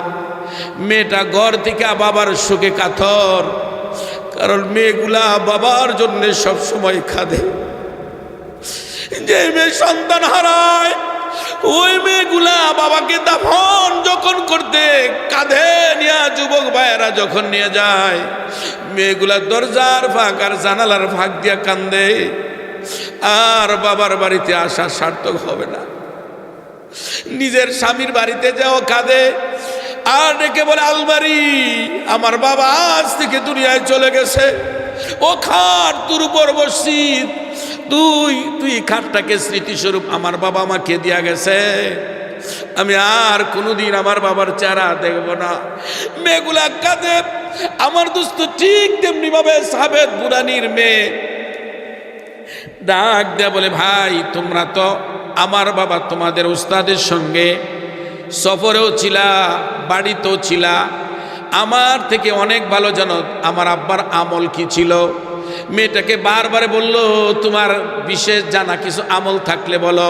মেয়েটা ঘর থেকে বাবার শোকে কাতর, কারণ মেয়েগুলা বাবার জন্য সবসময় কাঁদে। যে মেয়ে সন্তান হারায়, ওই মেয়েগুলা বাবাকে দাফন যখন করতে কাঁধে নিয়ে যুবক ভাইয়েরা যখন নিয়ে যায়, মেয়েগুলা দরজার ফাঁক আর জানালার ফাঁক দিয়া কান্দে। আর বাবার বাড়িতে আসা সার্থক হবে না। নিজের স্বামীর বাড়িতে যাও, কাঁদে আর ডেকে বলে, আলবারি আমার বাবা আজ থেকে দুনিয়ায় চলে গেছে, ও খাট তোর উপর বসছি, তুই খাটটাকে স্মৃতিস্বরূপ আমার বাবা আমাকে দিয়া গেছে, আমি আর কোনোদিন আমার বাবার চেহারা দেখব না। মেয়েগুলা কাঁদে। আমার দোস্ত ঠিক তেমনি ভাবে সাবেত বুরানির মেয়ে ডাক দেয়া বলে, ভাই তোমরা তো আমার বাবা তোমাদের উস্তাদের সঙ্গে সফরেও ছিলা, বাড়িতেও ছিলা, আমার থেকে অনেক ভালো জানো আমার আব্বার আমল কি ছিল। মেয়েটাকে বারবার বলল, তোমার বিশেষ জানা কিছু আমল থাকলে বলো।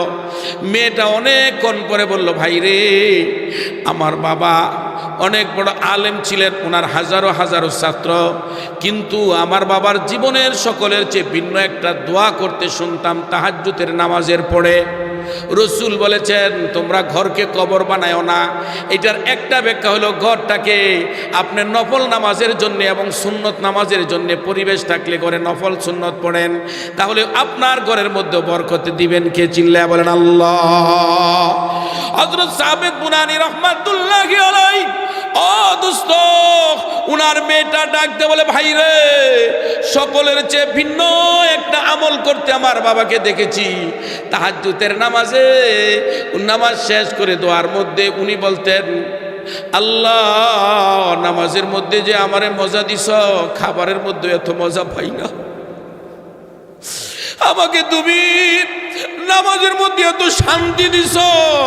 মেয়েটা অনেকক্ষণ পরে বলল, ভাই রে আমার বাবা অনেক বড় আলেম ছিলেন, ওনার হাজারো হাজারো ছাত্র, কিন্তু আমার বাবার জীবনের সকলের চেয়ে ভিন্ন একটা দোয়া করতে শুনতাম তাহাজ্জুদের নামাজের পড়ে। রসুল বলেছেন তোমরা ঘরকে কবর বানায়ও না। এটার একটা ব্যাখ্যা হলো ঘরটাকে আপনি নফল নামাজের জন্য এবং সুন্নত নামাজের জন্য পরিবেশ থাকলে ঘরে নফল সুন্নত পড়েন, তাহলে আপনার ঘরের মধ্যে বরকত দিবেন কে? চিল্লায়া বলেন আল্লাহ। হযরত সাবেত বুনানী রাহমাতুল্লাহি আলাইহি, ও দোস্ত, উনার মেয়েটা ডাকতে বলে, ভাই রে সকলের চেয়ে ভিন্ন একটা আমল করতে আমার বাবাকে দেখেছি। তাহাজ্জুদের নামাজে নামাজ শেষ করে দোয়ার মধ্যে উনি বলতেন, আল্লাহ নামাজের মধ্যে যে আমারে মজা দিছ, খাবারের মধ্যে এত মজা পাই না। আমাকে তুমি নামাজের মধ্যে এত শান্তি দিছ,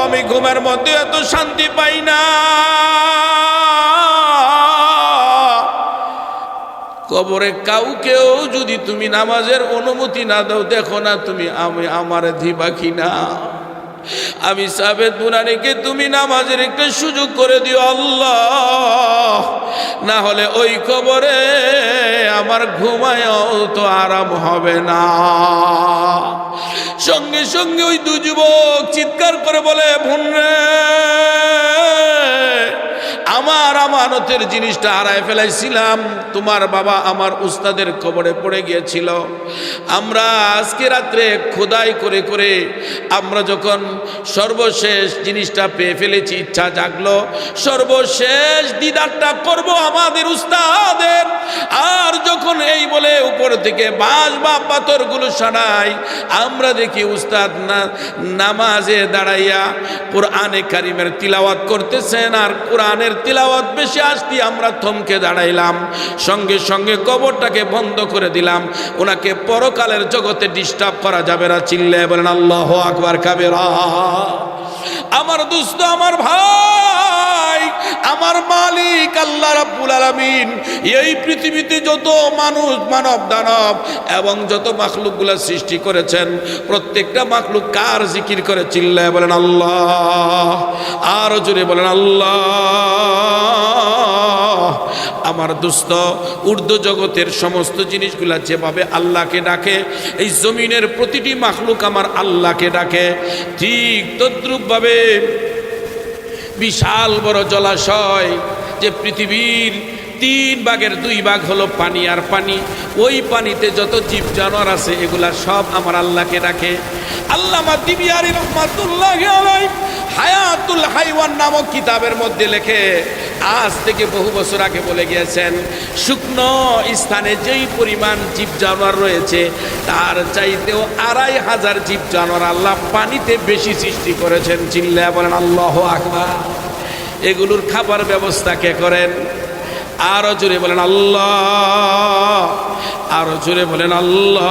আমি ঘুমের মধ্যে এত শান্তি পাই না। কবরে কাউকেও যদি তুমি নামাজের অনুমতি না দাও, দেখো না তুমি আমার দিবা কিনা। আমি সাবেত বুনানীকে তুমি নামাজের একটা সুযোগ করে দিও আল্লাহ, না হলে ওই কবরে আমার ঘুমায়ও তো আরাম হবে না। সঙ্গে সঙ্গে ওই দু যুবক চিৎকার করে বলে, বোন রে আমার আমানতের জিনিসটা হারায় ফেলাইছিলাম, তোমার বাবা আমার উস্তাদের কবরে পড়ে গিয়েছিল। আমরা আজকে রাত্রে খোদাই করে করে আমরা যখন সর্বশেষ জিনিসটা পেয়ে ফেলেছি, ইচ্ছা জাগলো সর্বশেষ দিদারটা করব আমাদের উস্তাদের। আর যখন এই বলে উপর থেকে বাঁশ বা পাথরগুলো সরাই, আমরা দেখি উস্তাদ নামাজে দাঁড়াইয়া কোরআনে কারিমের তিলাওয়াত করতেছেন, আর কোরআনের তিলাওয়াত বেশি আসতে আমরা থমকে দাঁড়াইলাম। সঙ্গে সঙ্গে কবরটাকে বন্ধ করে দিলাম, ওনাকে পরকালের জগতে ডিস্টার্ব করা যাবে না। চিল্লায়ে বলেন আল্লাহু আকবার কাবীরা। আমার দোস্ত, আমার ভাই, আমার মালিক আল্লাহ রাব্বুল আলামিন এই পৃথিবীতে যত মানুষ, মানব দানব এবং যত মাখলুকগুলো সৃষ্টি করেছেন, প্রত্যেকটা মাখলুক কার জিকির করে? চিল্লায়ে বলেন আল্লাহ। আর জোরে বলেন আল্লাহ। আমার দোস্ত, ঊর্ধ্ব জগতের সমস্ত জিনিসগুলা যেভাবে আল্লাহকে ডাকে, এই জমিনের প্রতিটি মাখলুক আমার আল্লাহকে ডাকে, ঠিক তদ্রূপভাবে বিশাল বড় জলাশয়, যে পৃথিবীর 3 ভাগের 2 ভাগ হলো পানি আর পানি, ওই পানিতে যত জীব জানোয়ার আছে এগুলা সব আমার আল্লাহকে ডাকে। আল্লামা দিবিয়ারি রহমাতুল্লাহি আলাইহি হায়াতুল হাইওয়ান নামক কিতাবের মধ্যে লেখে, আজ থেকে বহু বছর আগে বলে গিয়েছেন, শুকনো স্থানে যেই পরিমাণ জীব জানোয়ার রয়েছে তার চাইতেও 2500 জীব জানোয়ার আল্লাহ পানিতে বেশি সৃষ্টি করেছেন। চিল্লায়া বলেন আল্লাহু আকবার। এগুলোর খাবার ব্যবস্থা কে করেন? আরো জোরে বলেন আল্লাহ। আরো জোরে বলেন আল্লাহ।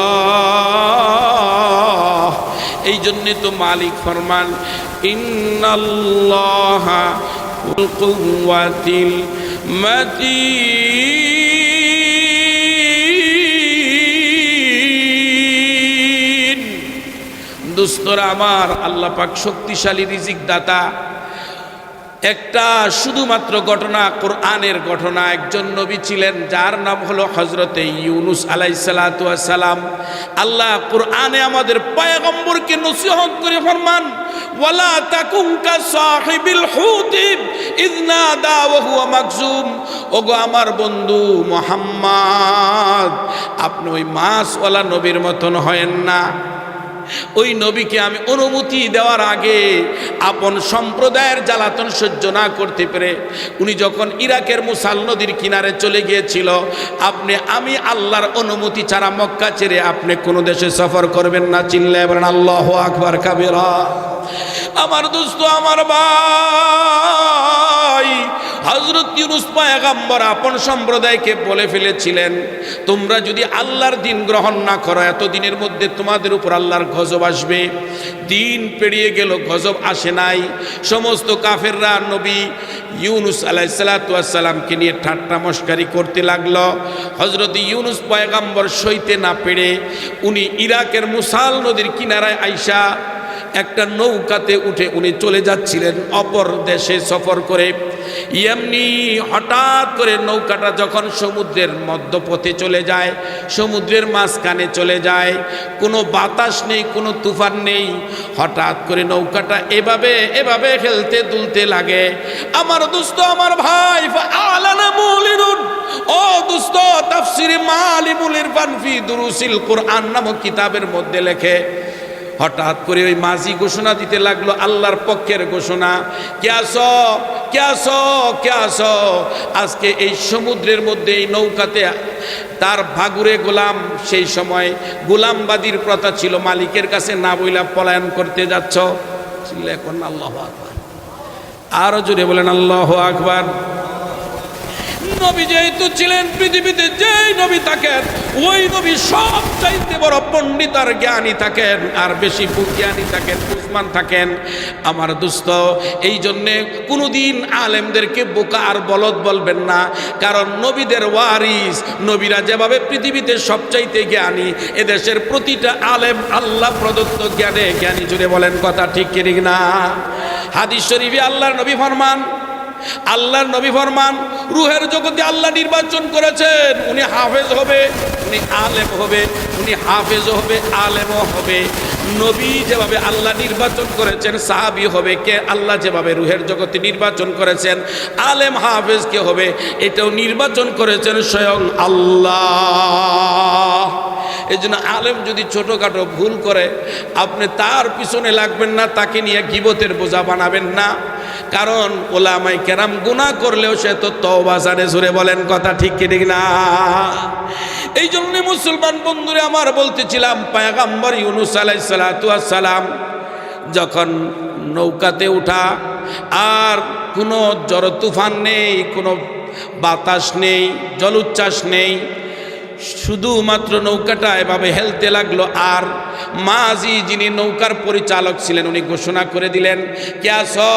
এই জন্যে তো মালিক ফরমান, ইন্নাল্লাহা কুওয়াতিল মাতিন। দোস্তরা আমার, আল্লাহ পাক শক্তিশালী রিজিক দাতা। একটা শুধুমাত্র ঘটনা, কোরআনের ঘটনা। একজন নবী ছিলেন যার নাম হলো হযরতে ইউনুস আলাইহিস সালাতু ওয়াস সালাম। আল্লাহ কোরআনে আমাদের পয়গম্বরকে নসিহত করে ফরমান, ওয়ালা তাকুন কা সাহিবিল হুতি ইয নাদা ওয়া হুয়া মাকজুম। ওগো আমার বন্ধু মুহাম্মদ, আপনি ওই মাছওয়ালা নবীর মতন হয়েন না। ওই নবীকে আমি অনুমতি দেওয়ার আগে আপন সম্প্রদায়ের জ্বালাতন সহ্য না করতে পেরে উনি যখন ইরাকের মুসাল নদীর কিনারে চলে গিয়েছিল, আমি আল্লাহর অনুমতি ছাড়া মক্কা ছেড়ে আপনি কোনো দেশে সফর করবেন না। চিল্লায়ে বলেন আল্লাহু আকবার কাবীরা। আমার দোস্ত, আমার ভাই, হযরত ইউনুস পয়গম্বর আপন সম্প্রদায়কে বলে ফেলেছিলেন, তোমরা যদি আল্লাহর দিন গ্রহণ না করো, এত দিনের মধ্যে তোমাদের উপর আল্লাহর গজব আসবে। দিন পেরিয়ে গেল, গজব আসে নাই। সমস্ত কাফেররা নবী ইউনুস আলাইহিস সালাতু ওয়াস সালামকে নিয়ে ঠাট্টা মশকারি করতে লাগলো। হযরত ইউনুস পয়গম্বর সইতে না পেরে উনি ইরাকের মুসাল নদীর কিনারায় আইসা একটা নৌকাতে উঠে উনি চলে যাচ্ছিলেন অপর দেশে সফর করে। এমনি হঠাৎ করে নৌকাটা যখন সমুদ্রের মধ্যপথে চলে যায়, সমুদ্রের মাঝখানে চলে যায়, কোনো বাতাস নেই, কোনো তুফান নেই। হঠাৎ করে নৌকাটা এভাবে এভাবে খেলতে দুলতে লাগে। আমার দোস্ত, আমার ভাই, আলানা মুলিনুন, ও দোস্ত, তাফসিরে মালিমুল ইরফান ফি দুরুসিল কুরআন নামক কিতাবের মধ্যে লেখে, হঠাৎ করে ওই মাঝি ঘোষণা দিতে লাগলো, আল্লাহর পক্ষের ঘোষণা, কে আসো, কে আসো, কে আসো। আজকে এই সমুদ্রের মধ্যে এই নৌকাতে তার ভাগুরে গোলাম, সেই সময় গোলামবাদীর প্রথা ছিল, মালিকের কাছে না বইলা পলায়ন করতে যাচ্ছ। এখন আল্লাহু আকবার, আরো জোরে বলেন আল্লাহু আকবার। নবী যেহেতু ছিলেন পৃথিবীতে যেই নবী থাকেন, ওই নবী সব চাইতে বড় পণ্ডিত আর জ্ঞানী থাকেন, আর বেশি জ্ঞানী থাকেন, বুঝমান থাকেন। আমার দোস্ত, এই জন্যে কোনোদিন আলেমদেরকে বোকা আর বলদ বলবেন না, কারণ নবীদের ওয়ারিস, নবীরা যেভাবে পৃথিবীতে সবচাইতে জ্ঞানী, এদেশের প্রতিটা আলেম আল্লাহ প্রদত্ত জ্ঞানে জ্ঞানী। জুড়ে বলেন কথা ঠিক কি না? হাদিস শরীফে আল্লাহর নবী ফরমান, রুহের জগতে আল্লাহ নির্বাচন করেছেন, উনি হাফেজ হবে, উনি আলেম হবে, উনি হাফেজ হবে, আলেমও হবে। নবী যেভাবে আল্লাহ নির্বাচন করেছেন সাহাবী হবে কে, আল্লাহ যেভাবে রুহের জগতে নির্বাচন করেছেন আলেম হাফেজ কে হবে, এটাও নির্বাচন করেছেন স্বয়ং আল্লাহ। এই জন্য আলেম যদি ছোটোখাটো ভুল করে, আপনি তার পিছনে লাগবেন না, তাকে নিয়ে গীবতের বোঝা বানাবেন না, কারণ ওলামায়ে কেরাম গুনাহ করলেও সে তো তওবা জানে। জোরে বলেন কথা ঠিক কি ঠিক না? এই জন্য মুসলমান বন্ধুরা আমার বলতেছিলাম, পয়গম্বর ইউনুস আলাইহিস সালাতু ওয়াস সালাম যখন নৌকাতে উঠা, আর কোনো ঝড় তুফান নেই, কোনো বাতাস নেই, জলোচ্ছ্বাস নেই, শুধুমাত্র নৌকাটা এভাবে হেলতে লাগলো। আর মাঝি যিনি নৌকার পরিচালক ছিলেন, উনি ঘোষণা করে দিলেন, কে আসো,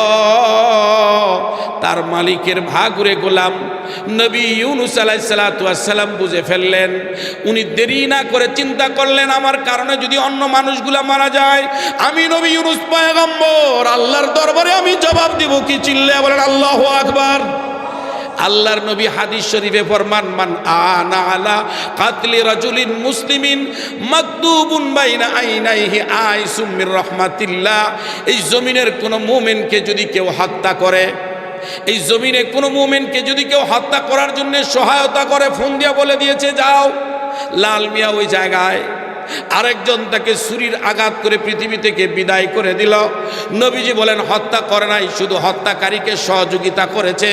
তার মালিকের ভাগুরে গোলাম। নবী ইউনুস আলাইহিস সালাতু ওয়াস সালাম বুঝে ফেললেন, উনি দেরি না করে চিন্তা করলেন, আমার কারণে যদি অন্য মানুষগুলা মারা যায়, আমি নবী ইউনুস পয়গম্বর আল্লাহর দরবারে আমি জবাব দিব কি? চিল্লায়া বলেন আল্লাহু আকবার। আল্লাহর নবী হাদিস শরীফে ফরমান, মান আনা আলা কাতলি রাজুলিন মুসলিমিন মাকতুবুন বাইনা আইনাইহি আইসুম মির রাহমাতিল্লাহ। এই জমিনের কোন মুমিনকে যদি কেউ হত্যা করে, এই জমিনে কোন মুমিনকে যদি কেউ হত্যা করার জন্য সহায়তা করে, ফোন দিয়া বলে দিয়েছে যাও লাল মিয়া ওই জায়গায়, আরেকজন তাকে ছুরির আঘাত করে পৃথিবী থেকে বিদায় করে দিল। নবীজি বলেন হত্যা করে নাই, শুধু হত্যাকারীকে সহযোগিতা করেছে।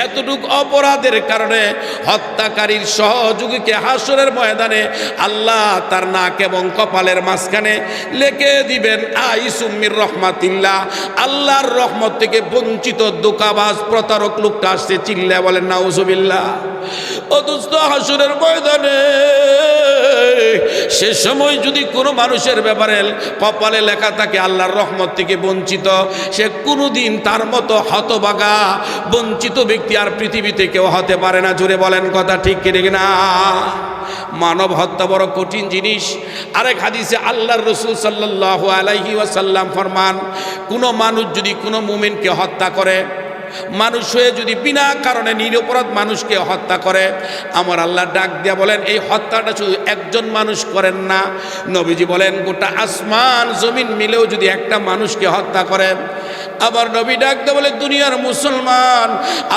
এতটুকু অপরাধের কারণে হত্যাকারীর সহযোগীকে হাসরের ময়দানে আল্লাহ তার নাক এবং কপালের মাঝখানে লিখে দিবেন আইসুম মির রাহমাতিল্লাহ, আল্লাহর রহমত থেকে বঞ্চিত ধোঁকাবাজ প্রতারক লোকটা আসছে। চিল্লা বলেন নাউজুবিল্লাহ। ও দোস্ত, হাসরের ময়দানে সে সময় যদি কোনো মানুষের ব্যাপারে কপালে লেখা থাকে আল্লাহর রহমত থেকে বঞ্চিত, সে কোনোদিন তার মতো হতভাগা বঞ্চিত ব্যক্তি আর পৃথিবীতে কেউ হতে পারে না। জোরে বলেন কথা ঠিক কি না? মানব হত্যা বড় কঠিন জিনিস। আরেক হাদিসে আল্লাহর রাসূল সাল্লাল্লাহু আলাইহি ওয়াসাল্লাম ফরমান, কোনো মানুষ যদি কোনো মুমিনকে হত্যা করে, মানুষ হয়ে যদি বিনা কারণে নিরপরাধ মানুষকে হত্যা করে, আমার আল্লাহ ডাক দিয়া বলেন এই হত্যাটা শুধু একজন মানুষ করেন না, নবীজি বলেন গোটা আসমান জমিন মিলেও যদি একটা মানুষকে হত্যা করে। আবার নবী ডাক দিয়ে বলে দুনিয়ার মুসলমান,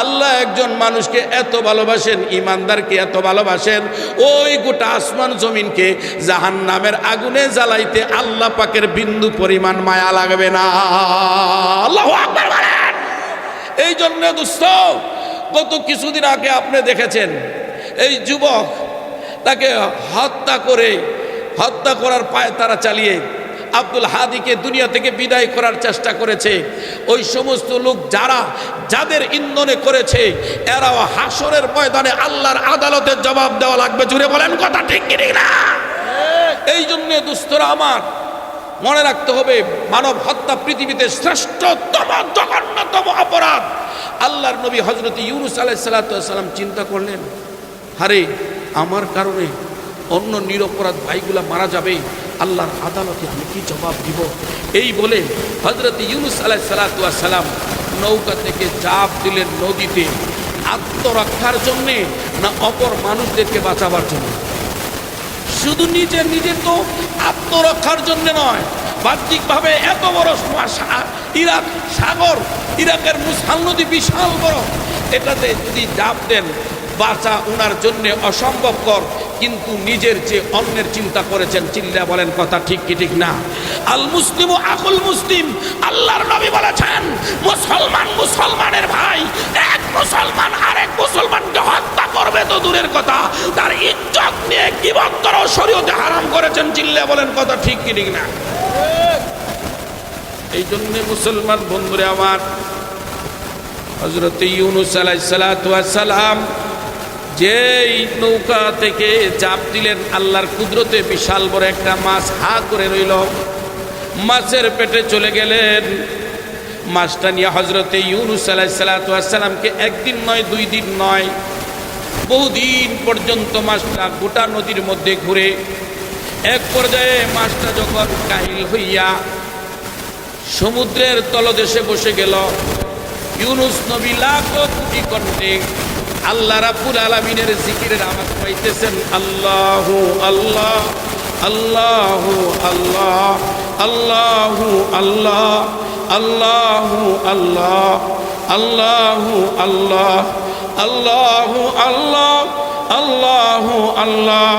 আল্লাহ একজন মানুষকে এত ভালোবাসেন, ইমানদারকে এত ভালোবাসেন, ওই গোটা আসমান জমিনকে জাহান্নামের আগুনে জ্বালাইতে আল্লাহ পাকের বিন্দু পরিমাণ মায়া লাগবে না। আল্লাহু আকবার বলেন। এই জন্য দোস্ত, গত কিছুদিন আগে আপনি দেখেছেন এই যুবক তাকে হত্যা করার পায়ে তারা চালিয়ে আব্দুল হাদিকে দুনিয়া থেকে বিদায় করার চেষ্টা করেছে। ওই সমস্ত লোক যাদের ইন্ধনে করেছে, এরাও হাসরের ময়দানে আল্লাহর আদালতের জবাব দেওয়া লাগবে। জুড়ে বলেন কথা ঠিক কি না? এই জন্য দোস্তরা আমার মনে রাখতে হবে, মানব হত্যা পৃথিবীতে শ্রেষ্ঠতম জঘন্যতম অপরাধ। আল্লাহর নবী হযরত ইউনূস আলাইহিস সালাম চিন্তা করলেন, আরে আমার কারণে অন্য নিরপরাধ ভাইগুলা মারা যাবে, আল্লাহর আদালতে আমি কি জবাব দিব? এই বলে হযরত ইউনূস আলাইহিস সালাম নৌকা থেকে ঝাঁপ দিলেন নদীতে। আত্মরক্ষার জন্যে না অপর মানুষদেরকে বাঁচাবার জন্য? শুধু নিজের তো আত্মরক্ষার জন্য নয়, বাহ্যিকভাবে এত বড় ইরাকের মুসাল নদী বিশাল বড়, এটাতে যদি ঝাঁপ দেন বাঁচা উনার জন্য অসম্ভবকর, কিন্তু নিজের যে অন্যের চিন্তা করেছেন। চিল্লা বলেন কথা ঠিক কি ঠিক না? আল মুসলিমু আকুল মুসলিম, আল্লাহর নবী বলেছেন মুসলমানের ভাই, এক মুসলমান আরেক মুসলমানকে হত্যা করবে তো দূরের কথা, তার ইজ্জত নিয়ে গীবত করা শরীয়তে হারাম করেছেন। চিল্লা বলেন কথা ঠিক কি ঠিক না? এই জন্য মুসলমান বন্ধুরা আমার, হযরত ইউনূস আলাইহিস সালাম যেই নৌকা থেকে চাপ দিলেন, আল্লাহর কুদরতে বিশাল বড় একটা মাছ হা করে রইল। মাছের পেটে চলে গেলেন। মাছটা নিয়ে হযরত ইউনূস আলাইহিস সালামকে একদিন নয়, 2 দিন নয়, বহুদিন পর্যন্ত মাছটা গোটা নদীর মধ্যে ঘুরে এক পর্যায়ে মাছটা যখন কাহিল হইয়া সমুদ্রের তলদেশে বসে গেল, ইউনূস নবী লাখো কোটি কণ্ঠে আল্লাহ রাব্বুল আলামিনের জিকিরের আওয়াজ পাইতেছেন। আল্লাহু আল্লাহ, আল্লাহু আল্লাহ, আল্লাহু আল্লাহ, আল্লাহু আল্লাহ, আল্লাহু আল্লাহ, আল্লাহু আল্লাহ, আল্লাহু আল্লাহ,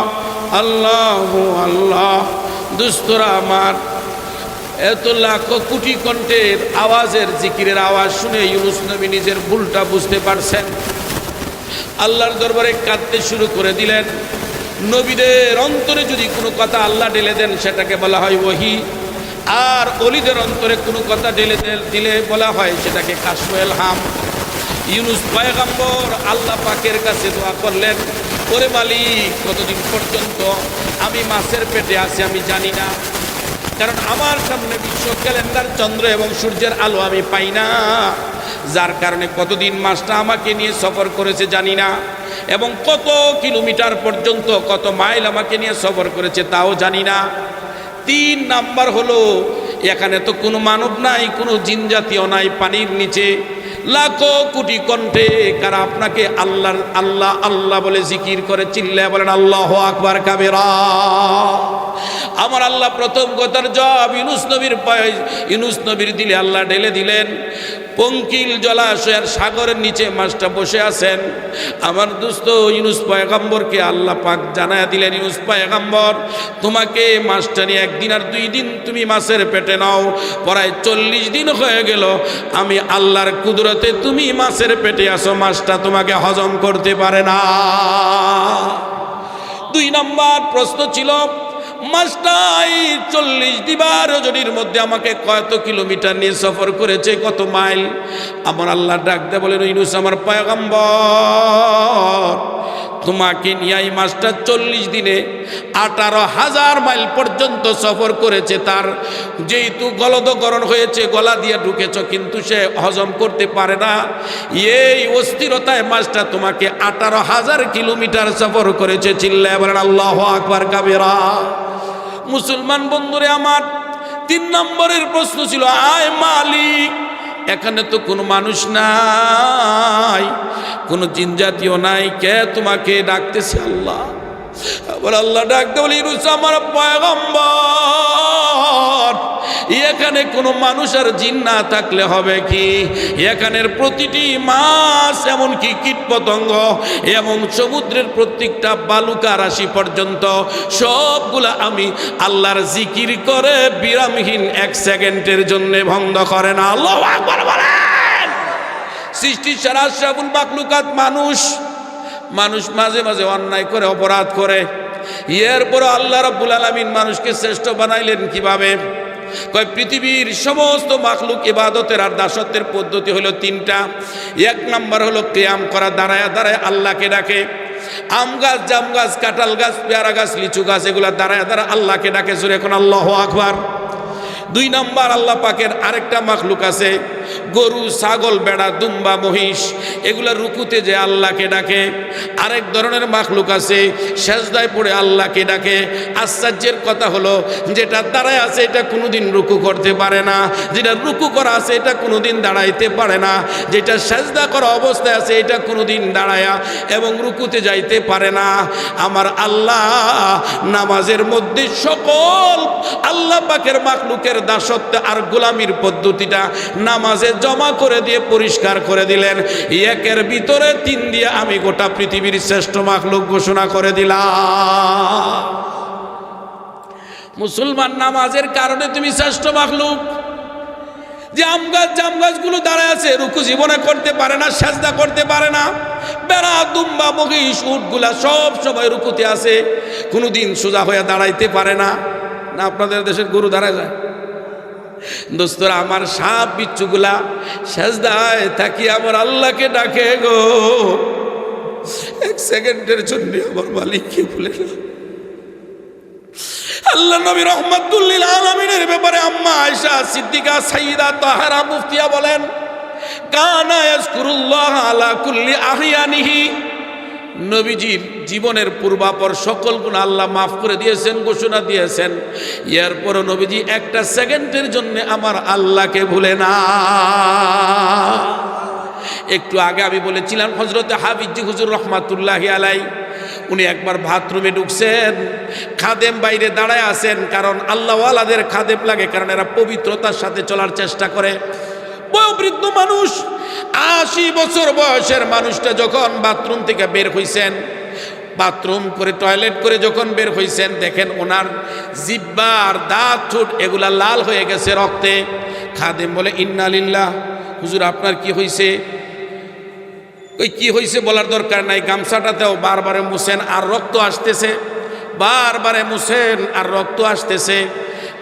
আল্লাহু আল্লাহ। দোস্তরা আমার, এত লাখো কোটি কণ্ঠের আওয়াজের জিকিরের আওয়াজ শুনে ইউনূস নবী নিজের ভুলটা বুঝতে পারছেন। আল্লাহর দরবারে কাঁদতে শুরু করে দিলেন। নবীদের অন্তরে যদি কোনো কথা আল্লাহ ঢেলে দেন সেটাকে বলা হয় ওহী, আর অলিদের অন্তরে কোনো কথা ঢেলে দিলে বলা হয় সেটাকে কাশফুল ইলহাম। ইউনূস পয়গম্বর আল্লাহ পাকের কাছে দোয়া করলেন, ওরে মালিক, কতদিন পর্যন্ত আমি মাছের পেটে আছি আমি জানি না, কারণ আমার সামনে বিশ্ব ক্যালেন্ডার, চন্দ্র এবং সূর্যের আলো আমি পাই না, যার কারণে কতদিন মাছটা আমাকে নিয়ে সফর করেছে জানি না, এবং কত কিলোমিটার পর্যন্ত, কত মাইল আমাকে নিয়ে সফর করেছে তাও জানি না। 3 নাম্বার হলো, এখানে তো কোনো মানব নাই, কোনো জিন জাতীয় নাই, পানির নিচে লাখো কোটি কণ্ঠে কারা আপনাকে আল্লাহ আল্লাহ আল্লাহ বলে জিকির করে। চিল্লায় বলেন আল্লাহু আকবার কাবীরা। আমার আল্লাহ প্রথম কথার জবাব ইউনূস নবীর দিলে আল্লাহ ঢেলে দিলেন। পঙ্কিল জলাশয়ের সাগরের নিচে মাছটা বসে আছেন। আমার দোস্ত ইউনূস পয়গম্বরকে আল্লাহ পাক জানায়া দিলেন, ইউনূস পয়গম্বর, তোমাকে মাছটা নিয়ে 1 দিন আর 2 দিন তুমি মাছের পেটে নাও, প্রায় 40 দিন হয়ে গেল, আমি আল্লাহর কুদরতে তুমি মাছের পেটে আসো, মাছটা তোমাকে হজম করতে পারে না। 2 নম্বর প্রশ্ন ছিল, মাছটাই 40 দিবার রজনীর মধ্যে আমাকে কত কিলোমিটার নিয়ে সফর করেছে, কত মাইল? আমার আল্লাহ ডাক দেয়া বলেন, ইউনূস আমার পয়গম্বর, তোমাকে নিয়ে এই মাছটা 40 দিনে 18,000 মাইল পর্যন্ত সফর করেছে। তার যেহেতু গলদকরণ হয়েছে, গলা দিয়ে ঢুকেছ, কিন্তু সে হজম করতে পারে না, এই অস্থিরতায় মাছটা তোমাকে 18,000 কিলোমিটার সফর করেছে। চিল্লায় বলেন আল্লাহু আকবার কাবীরা। মুসলমান বন্ধুরে আমার, 3 নম্বরের প্রশ্ন ছিল, আয় মালিক, এখানে তো কোনো মানুষ নাই, কোনো জিন জাতীয় নাই, কে তোমাকে ডাকতেছে? আল্লাহ। আবার আল্লাহ ডাকতে বলি, ইউনূস আমার পয়গম্বর, এখানে কোনো মানুষ আর জিন না থাকলে হবে কি? এখানের প্রতিটি মাছ, এমনকি কীটপতঙ্গ এবং সমুদ্রের প্রত্যেকটা বালুকা রাশি পর্যন্ত সবগুলা আমি আল্লাহর জিকির করে বিরামহীন 1 সেকেন্ডের জন্য বন্ধ করে না। আল্লাহু আকবার বলেন। সৃষ্টির সারা আশরাফুল মাখলুকাত মানুষ মাঝে মাঝে অন্যায় করে, অপরাধ করে, এরপর আল্লাহ রাব্বুল আলামিন মানুষকে শ্রেষ্ঠ বানাইলেন কিভাবে? কয় পৃথিবীর সমস্ত মাখলুক ইবাদতের আর দাসত্বের পদ্ধতি হলো 3টা। 1 নাম্বার হলো কিয়াম করা, দাঁড়ায় দাঁড়ায় আল্লাহকে ডাকে। আম গাছ, জাম গাছ, কাঁঠাল গাছ, পেয়ারা গাছ, লিচু গাছ, এগুলা দাঁড়ায় দাঁড়ায় আল্লাহকে ডাকে। জোরে এখন আল্লাহু আকবার। 2 নাম্বার আল্লাহ পাকের আরেকটা মাখলুক আছে, গরু, ছাগল, বেড়া, দুম্বা, মহিষ, এগুলা রুকুতে যে আল্লাহকে ডাকে। আরেক ধরনের মাখলুক আছে, সেজদায় পড়ে আল্লাহকে ডাকে। আশ্চর্যের কথা হলো, যেটা দাঁড়ায় আছে এটা কোনোদিন রুকু করতে পারে না, যেটা রুকু করা আছে এটা কোনোদিন দাঁড়াইতে পারে না, যেটা সেজদা করা অবস্থায় আছে এটা কোনোদিন দাঁড়ায়া এবং রুকুতে যাইতে পারে না। আমার আল্লাহ নামাজের মধ্যে সকল আল্লাহ পাকের মাখলুকের দাসত্ব আর গোলামির পদ্ধতিটা নামাজে জমা করে দিয়ে পরিষ্কার করে দিলেন। 1-এর ভিতরে 3 দিয়ে আমি গোটা পৃথিবীর শ্রেষ্ঠ মাখলুক ঘোষণা করে দিলাম। মুসলমান, নামাজের কারণে তুমি শ্রেষ্ঠ মাখলুক। যে আম গাছ, জাম গাছগুলো দাঁড়ায় আছে, রুকু জীবনে করতে পারে না, সেজদা করতে পারে না। বেড়া, দুম্বা, মহিষ, উটগুলা সব সময় রুকুতে আছে, কোনোদিন সোজা হয়ে দাঁড়াইতে পারে না। না আপনাদের দেশের গরু দাঁড়ায় যায়? দোস্তরা, আমার সাপ বিচ্ছুগুলা সেজদায় থাকি আমার আল্লাহকে ডাকে গো। 1 সেকেন্ডের জন্য আমার মালিককে ভুলে না। আল্লাহ নবী রাহমাতুল লিল আলামিনের ব্যাপারে আম্মা আয়েশা সিদ্দিকা সাইয়্যিদা তাহারা মুফতিয়া বলেন, কানা ইয়াজকুরুল্লাহ আলা কুল্লি আহইয়ানিহি। নবীজির জীবনের পূর্বাপর সকল গুনাহ আল্লাহ মাফ করে দিয়েছেন, ঘোষণা দিয়েছেন। এরপরও নবীজি 1টা সেকেন্ডের জন্য আমার আল্লাহকে ভুলে না। একটু আগে আমি বলেছিলাম হযরতে হাফিজি হুজুর রহমাতুল্লাহি আলাইহি, উনি একবার বাথরুমে ঢুকছেন, খাদেম বাইরে দাঁড়ায় আছেন, কারণ আল্লাহওয়ালাদের খাদেম লাগে, কারণ এরা পবিত্রতার সাথে চলার চেষ্টা করে। বয়োবৃদ্ধ মানুষ, 80 বছর বয়সের মানুষটা যখন বাথরুম থেকে বের হইছেন, বাথরুম করে টয়লেট করে যখন বের হইছেন, দেখেন ওনার জিহ্বার, দাঁত, ঠোঁট এগুলা লাল হয়ে গেছে রক্তে। খাদেম বলে, ইন্না লিল্লাহ। হুজুর আপনার কি হইছে? ওই কি হইছে বলার দরকার নাই, গামছাটাতেও বারবারে মুছেন আর রক্ত আসতেছে, বারবারে মুছেন আর রক্ত আসতেছে।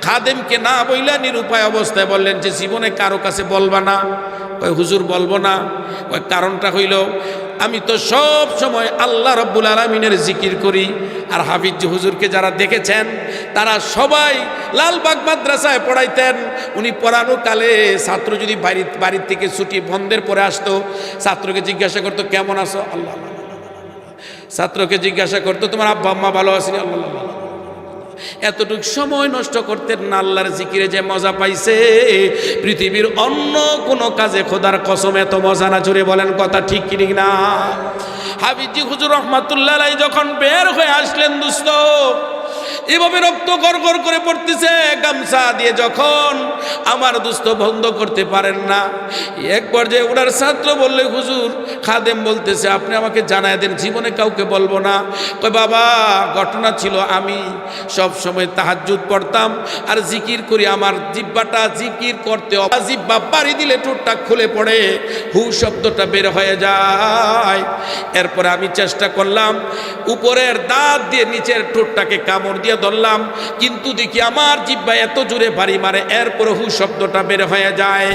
খাদেমকে না বইলা নিরুপায় অবস্থায় বললেন যে জীবনে কারো কাছে বলবা না? কয় হুজুর বলবো না। ওই কারণটা হইল, আমি তো সব সময় আল্লাহ রাব্বুল আলামিনের জিকির করি। আর হাফিজ হুজুরকে যারা দেখেছেন তারা সবাই লালবাগ মাদ্রাসায় পড়াইতেন। উনি পড়ানো কালে ছাত্র যদি বাড়ির থেকে ছুটি বন্ধের পরে আসতো, ছাত্রকে জিজ্ঞাসা করতো কেমন আছো? আল্লাহ আল্লাহ। ছাত্রকে জিজ্ঞাসা করতো তোমার আব্বা আম্মা ভালো আছেন? আল্লাহ আল্লাহ। এতটুকু সময় নষ্ট করতেন না আল্লাহর জিকিরে, যে মজা পাইছে পৃথিবীর অন্য কোনো কাজে খোদার কসম এত মজা না। জুড়ে বলেন কথা ঠিক কি ঠিক না? হাফিজি হুজুর রহমাতুল্লাহ আলাইহি যখন বের হয়ে আসলেন, দোস্ত এভাবে রক্ত গড়গড় করে পড়তেছে, গামছা দিয়ে যখন আমার দোস্ত বন্ধ করতে পারেন না। এক পর্যায়ে ওনার ছাত্র বললে, হুজুর খাদেম বলতেছে আপনি আমাকে জানায় দেন, জীবনে কাউকে বলবো না। কই বাবা, ঘটনা ছিল আমি সব সময় তাহাজ্জুদ পড়তাম আর জিকির করি, আমার জিহ্বাটা জিকির করতে, জিহ্বা বাড়ি দিলে ঠোঁটটা খুলে পড়ে, হু শব্দটা বের হয়ে যায়। এরপরে আমি চেষ্টা করলাম উপরের দাঁত দিয়ে নিচের ঠোঁটটাকে কামড় দিয়ে ধরলাম, কিন্তু দেখি আমার জিহ্বা এত জোরে বাড়ি মারে, এরপরে হু শব্দটা বের হয়ে যায়।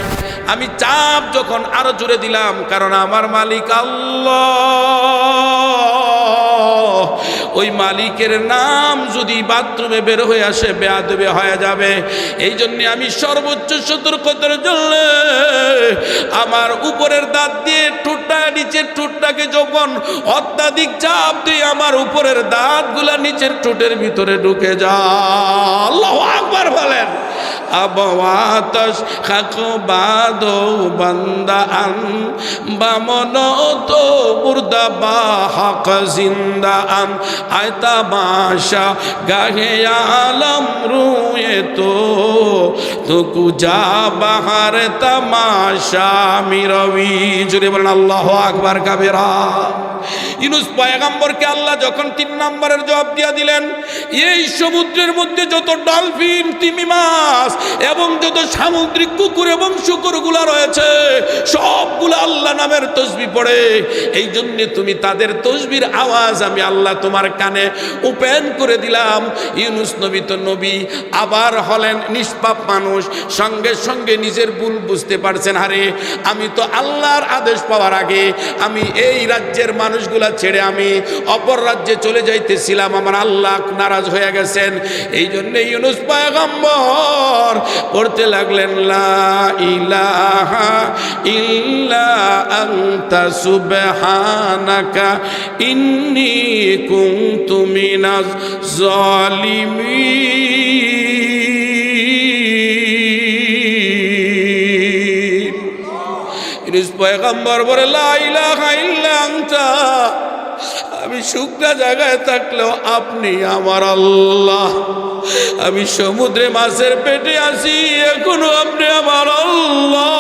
আমি চাপ যখন আরো জোরে দিলাম, কারণ আমার মালিক আল্লাহ, ওই মালিকের নাম যদি বাথরুমে বের হয়ে আসে বেয়াদবি হয়ে যাবে। এই জন্য আমি সর্বোচ্চ সতর্কতার জন্য আমার উপরের দাঁত দিয়ে ঠোঁটটা, নিচের ঠোঁটটাকে যখন অত্যাধিক চাপ দিয়ে আমার উপরের দাঁতগুলা নিচের ঠোঁটের ভিতরে ঢুকে যায়। আল্লাহু আকবার বলেন। আবওয়াতস খাক বাদো বান্দা আন বামন তো মুর্দা বা হক জিন্দা আন আয়তা বাশা গাহে আলম রুয়ে তো কুজা বাহার তামাশা মিরবি। জুড়ে বলেন আল্লাহু আকবার কাবীরা। ইউনূস পয়গম্বরকে আল্লাহ যখন 3 নম্বরের জবাব দিয়া দিলেন, এই সমুদ্রের মধ্যে যত ডলফিন, তিমি মাছ এবং যত সামুদ্রিক কুকুর এবং শুকরগুলা রয়েছে সবগুলো আল্লাহ নামের তসবিহ পড়ে, এই জন্য তুমি তাদের তসবির আওয়াজ আমি আল্লাহ তোমার কানে ওপেন করে দিলাম। ইউনূস নবী তো নবী, আবার হলেন নিষ্পাপ মানুষ, সঙ্গে সঙ্গে নিজের ভুল বুঝতে পারছেন, আরে আমি তো আল্লাহর আদেশ পাওয়ার আগে আমি এই রাজ্যের মানুষগুলা ছেড়ে আমি অপর রাজ্যে চলে যাইতেছিলাম, আমার আল্লাহ নারাজ হয়ে গেছেন। এই জন্য ইউনূস পয়গম্বর পড়তে লাগলেন, লা ইলাহা ইল্লা আনতা সুবহানাকা ইন্নী কুনতু মিনাজ জালিমিন। ইউনূস পয়গম্বর বলে, লা ইলাহা ইল্লা আনতা, আমি শুকনা জায়গায় থাকলেও আপনি আমার আল্লাহ, আমি সমুদ্রে মাছের পেটে আছি এখনো আপনি আমার আল্লাহ,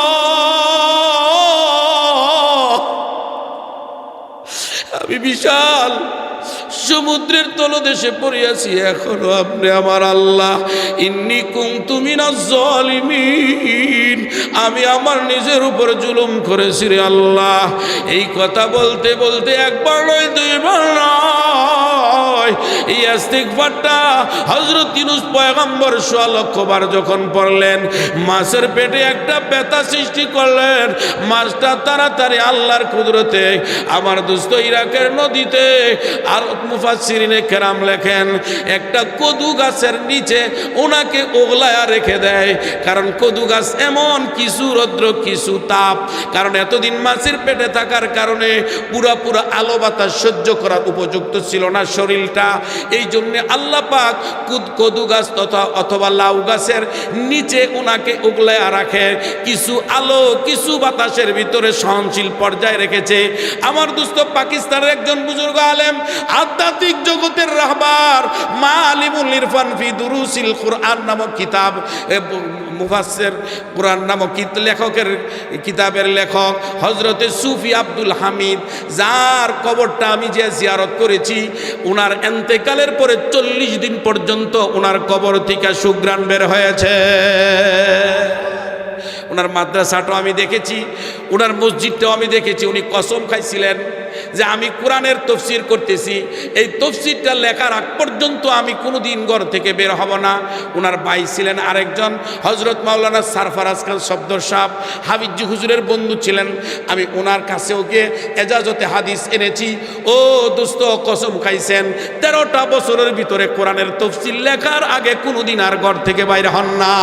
আমি বিশাল সমুদ্রের তলদেশে পড়িয়াছি এখনো আপনি আমার আল্লাহ। ইন্নী কুনতু মিনাজ জালিমিন, আমি আমার নিজের উপর জুলুম করেছি রে আল্লাহ। এই কথা বলতে বলতে একবার নয়, দুইবার নয়, এই ইস্তিগফারটা হযরত ইউনূস পয়গম্বর ১৬ লক্ষবার যখন পড়লেন, মাছের পেটে একটা ব্যথা সৃষ্টি করলেন। মাছটা তাড়াতাড়ি আল্লাহর কুদরতে আমার দোস্ত ইরাকের নদীতে, আর মুফাসসিরিনে কেরাম লেখেন একটা কদু গাছের নিচে ওনাকে ওগলায়া রেখে দেয়, কারণ কদু গাছ এমন কিছু রৌদ্র কিছু তাপ, কারণ এতদিন মাছের পেটে থাকার কারণে পুরা আলো বাতাস সহ্য করার উপযুক্ত ছিল না শরীরটা। এই জন্যে আল্লাহ পাক কদু গাছ অথবা লাউ গাছের নিচে ওনাকে ওগলায়া রাখে, কিছু আলো কিছু বাতাসের ভিতরে সহনশীল পর্যায়ে রেখেছে। আমার দোস্ত পাকিস্তানের একজন বুজুর্গ আলেম, আধ্যাত্মিক জগতের রাহবার, মালিমুল ইরফান ফি দুরুসিল কুরআন নামক কিতাব, মুফাসসির কুরআন নামক লেখকের কিতাবের লেখক হযরতে সুফি আব্দুল হামিদ, যার কবরটা আমি যে জিয়ারত করেছি, ওনার ইন্তেকালের পরে 40 দিন পর্যন্ত ওনার কবর থেকে সুঘ্রাণ বের হয়েছে। ওনার মাদ্রাসাটাও আমি দেখেছি, ওনার মসজিদটাও আমি দেখেছি। উনি কসম খাইছিলেন যে আমি কোরআনের তফসির করতেছি, এই তফসিরটা লেখার আগ পর্যন্ত আমি কোনোদিন ঘর থেকে বের হব না। ওনার ভাই ছিলেন আরেকজন হযরত মাওলানা সরফরাজ খান সফদর সাহেব, হাফিজি হুজুরের বন্ধু ছিলেন। আমি ওনার কাছেও গিয়ে এজাজতে হাদিস এনেছি। ও দোস্ত, কসম খাইছেন 13টা বছরের ভিতরে কোরআনের তফসির লেখার আগে কোনোদিন আর ঘর থেকে বাইরে হন না।